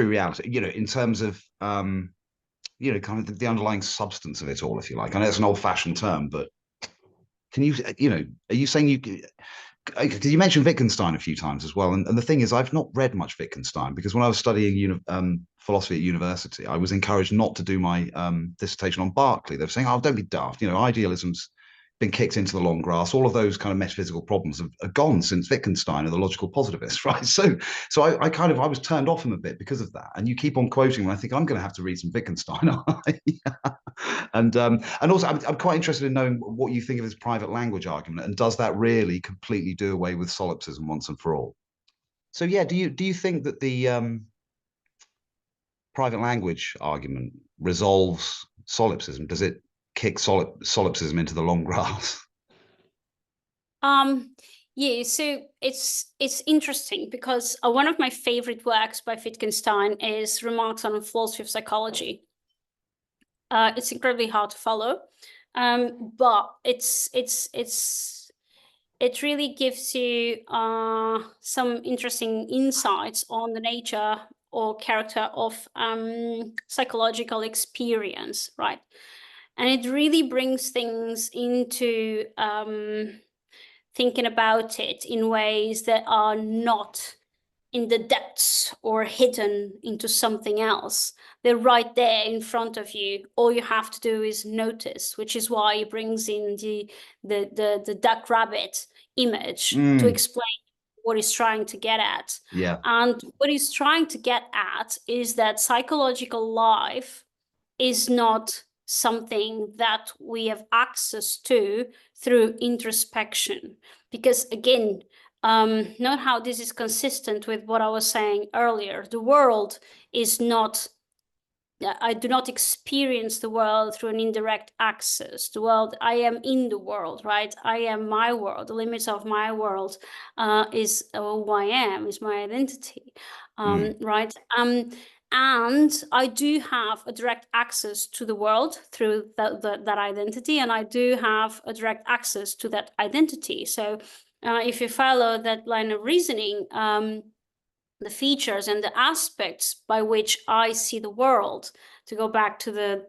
reality, in terms of, kind of the underlying substance of it all, if you like. I know it's an old-fashioned term, but can you, are you saying because you mentioned Wittgenstein a few times as well, and the thing is, I've not read much Wittgenstein because when I was studying philosophy at university, I was encouraged not to do my dissertation on Berkeley. They were saying, "Oh, don't be daft. Idealism's been kicked into the long grass. All of those kind of metaphysical problems are gone since Wittgenstein and the logical positivists, right?" So I was turned off him a bit because of that. And you keep on quoting him, and I think I'm going to have to read some Wittgenstein. And also, I'm quite interested in knowing what you think of his private language argument, and does that really completely do away with solipsism once and for all? So yeah, do you think that the private language argument resolves solipsism? Does it kick solipsism into the long grass? Yeah, so it's interesting because one of my favorite works by Wittgenstein is Remarks on the Philosophy of Psychology. It's incredibly hard to follow, but it really gives you some interesting insights on the nature or character of psychological experience, right? And it really brings things into thinking about it in ways that are not in the depths or hidden into something else. They're right there in front of you. All you have to do is notice, which is why he brings in the duck rabbit image to Mm, explain what he's trying to get at. yeah. And what he's trying to get at is that psychological life is not something that we have access to through introspection. Because again, note how this is consistent with what I was saying earlier. The world is not, I do not experience the world through an indirect access. The world, I am in the world, right? I am my world. The limits of my world is who I am, is my identity, right? And I do have a direct access to the world through that identity, and I do have a direct access to that identity. So if you follow that line of reasoning, the features and the aspects by which I see the world, to go back to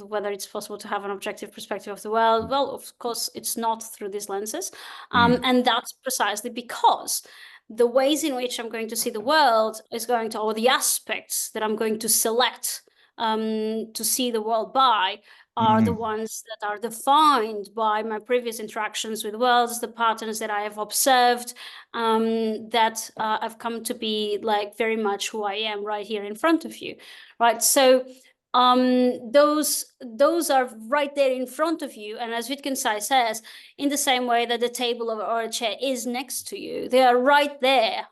whether it's possible to have an objective perspective of the world, well, of course, it's not through these lenses. And that's precisely because the ways in which I'm going to see the world is going to, or the aspects that I'm going to select to see the world by, are the ones that are defined by my previous interactions with worlds, the patterns that I have observed, that I've come to be like very much who I am right here in front of you, right? So those are right there in front of you, and as Wittgenstein says, in the same way that the table or a chair is next to you, they are right there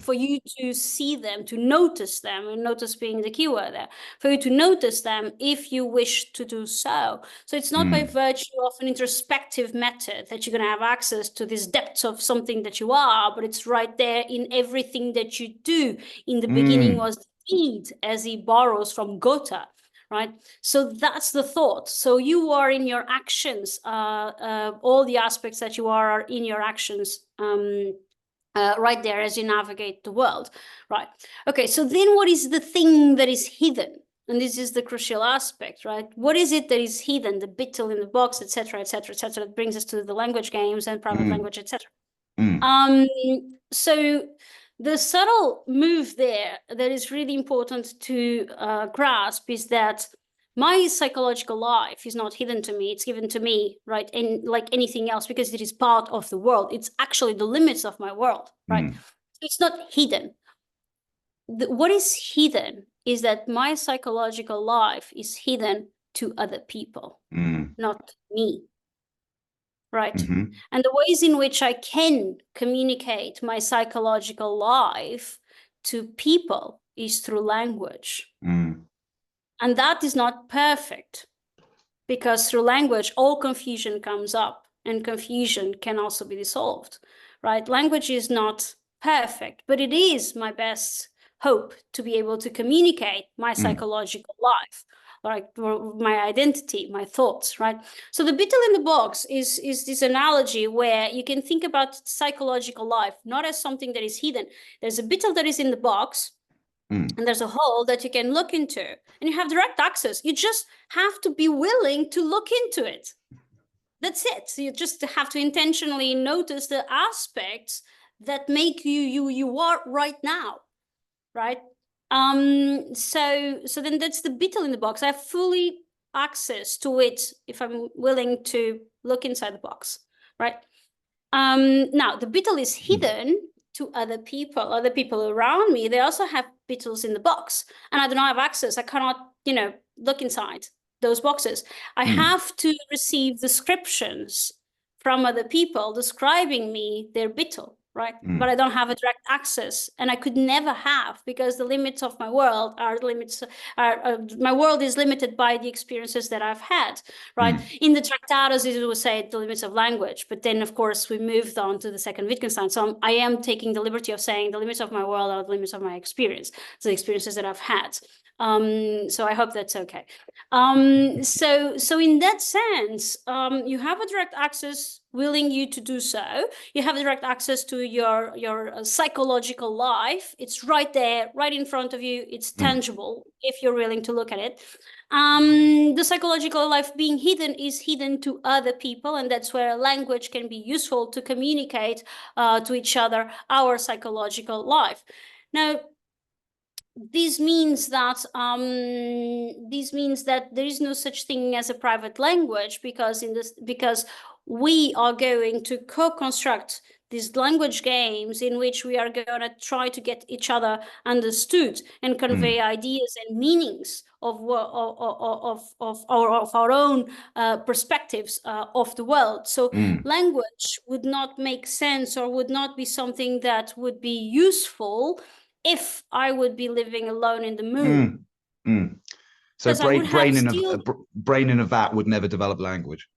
for you to see them, to notice them, and notice being the key word there, for you to notice them if you wish to do so. So it's not by virtue of an introspective method that you're going to have access to this depth of something that you are, but it's right there in everything that you do. In the beginning was deed, as he borrows from Goethe, right? So that's the thought. So you are in your actions, all the aspects that you are in your actions, right there as you navigate the world, right? Okay, so then what is the thing that is hidden? And this is the crucial aspect, right? What is it that is hidden? The beetle in the box, etc., etc., etc. That brings us to the language games and private language, etc. So the subtle move there that is really important to grasp is that my psychological life is not hidden to me, it's given to me, right? And like anything else, because it is part of the world. It's actually the limits of my world, right? It's not hidden. What is hidden is that my psychological life is hidden to other people, not me. Right. And the ways in which I can communicate my psychological life to people is through language. And that is not perfect, because through language, all confusion comes up, and confusion can also be dissolved, right? Language is not perfect, but it is my best hope to be able to communicate my psychological life, like my identity, my thoughts, right? So the beetle in the box is this analogy where you can think about psychological life not as something that is hidden. There's a beetle that is in the box, and there's a hole that you can look into, and you have direct access. You just have to be willing to look into it. That's it. So you just have to intentionally notice the aspects that make you are right now, right? So then that's the beetle in the box. I have fully access to it if I'm willing to look inside the box, right? Now the beetle is hidden to other people around me. They also have beetles in the box, and I do not have access. I cannot, look inside those boxes. I have to receive descriptions from other people describing me, their beetle, right? But I don't have a direct access, and I could never have, because the limits of my world my world is limited by the experiences that I've had, right? In the Tractatus, it would say the limits of language, but then of course we moved on to the second Wittgenstein. So I am taking the liberty of saying the limits of my world are the limits of my experience, the experiences that I've had. So I hope that's okay. So in that sense, you have a direct access willing you to do so. You have direct access to your psychological life. It's right there, right in front of you. It's tangible if you're willing to look at it. The psychological life being hidden is hidden to other people, and that's where language can be useful to communicate to each other our psychological life. Now, this means that there is no such thing as a private language, because we are going to co-construct these language games in which we are going to try to get each other understood and convey ideas and meanings of our own perspectives of the world. So language would not make sense, or would not be something that would be useful if I would be living alone in the moon. So brain in a vat would never develop language.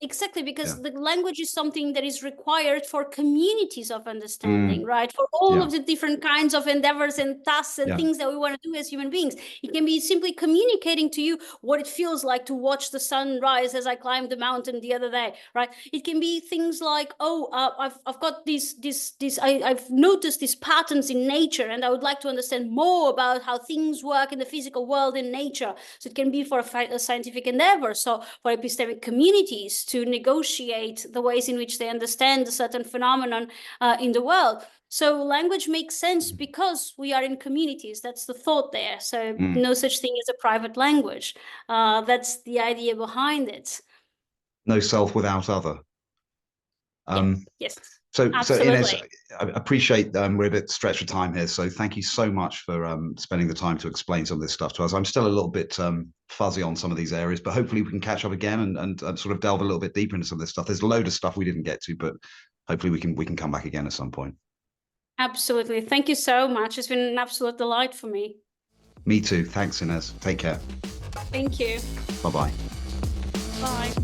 Exactly, because the language is something that is required for communities of understanding, right? For all of the different kinds of endeavors and tasks and things that we want to do as human beings. It can be simply communicating to you what it feels like to watch the sun rise as I climbed the mountain the other day, right? It can be things like, I've got I've noticed these patterns in nature, and I would like to understand more about how things work in the physical world in nature. So it can be for a scientific endeavor, so for epistemic communities, to negotiate the ways in which they understand a certain phenomenon in the world. So language makes sense because we are in communities. That's the thought there. So no such thing as a private language. That's the idea behind it. No self without other. Yes, So absolutely. Inês, I appreciate we're a bit stretched for time here. So thank you so much for spending the time to explain some of this stuff to us. I'm still a little bit fuzzy on some of these areas, but hopefully we can catch up again and sort of delve a little bit deeper into some of this stuff. There's a load of stuff we didn't get to, but hopefully we can come back again at some point. Absolutely. Thank you so much. It's been an absolute delight for me. Me too. Thanks, Inês. Take care. Thank you. Bye-bye. Bye.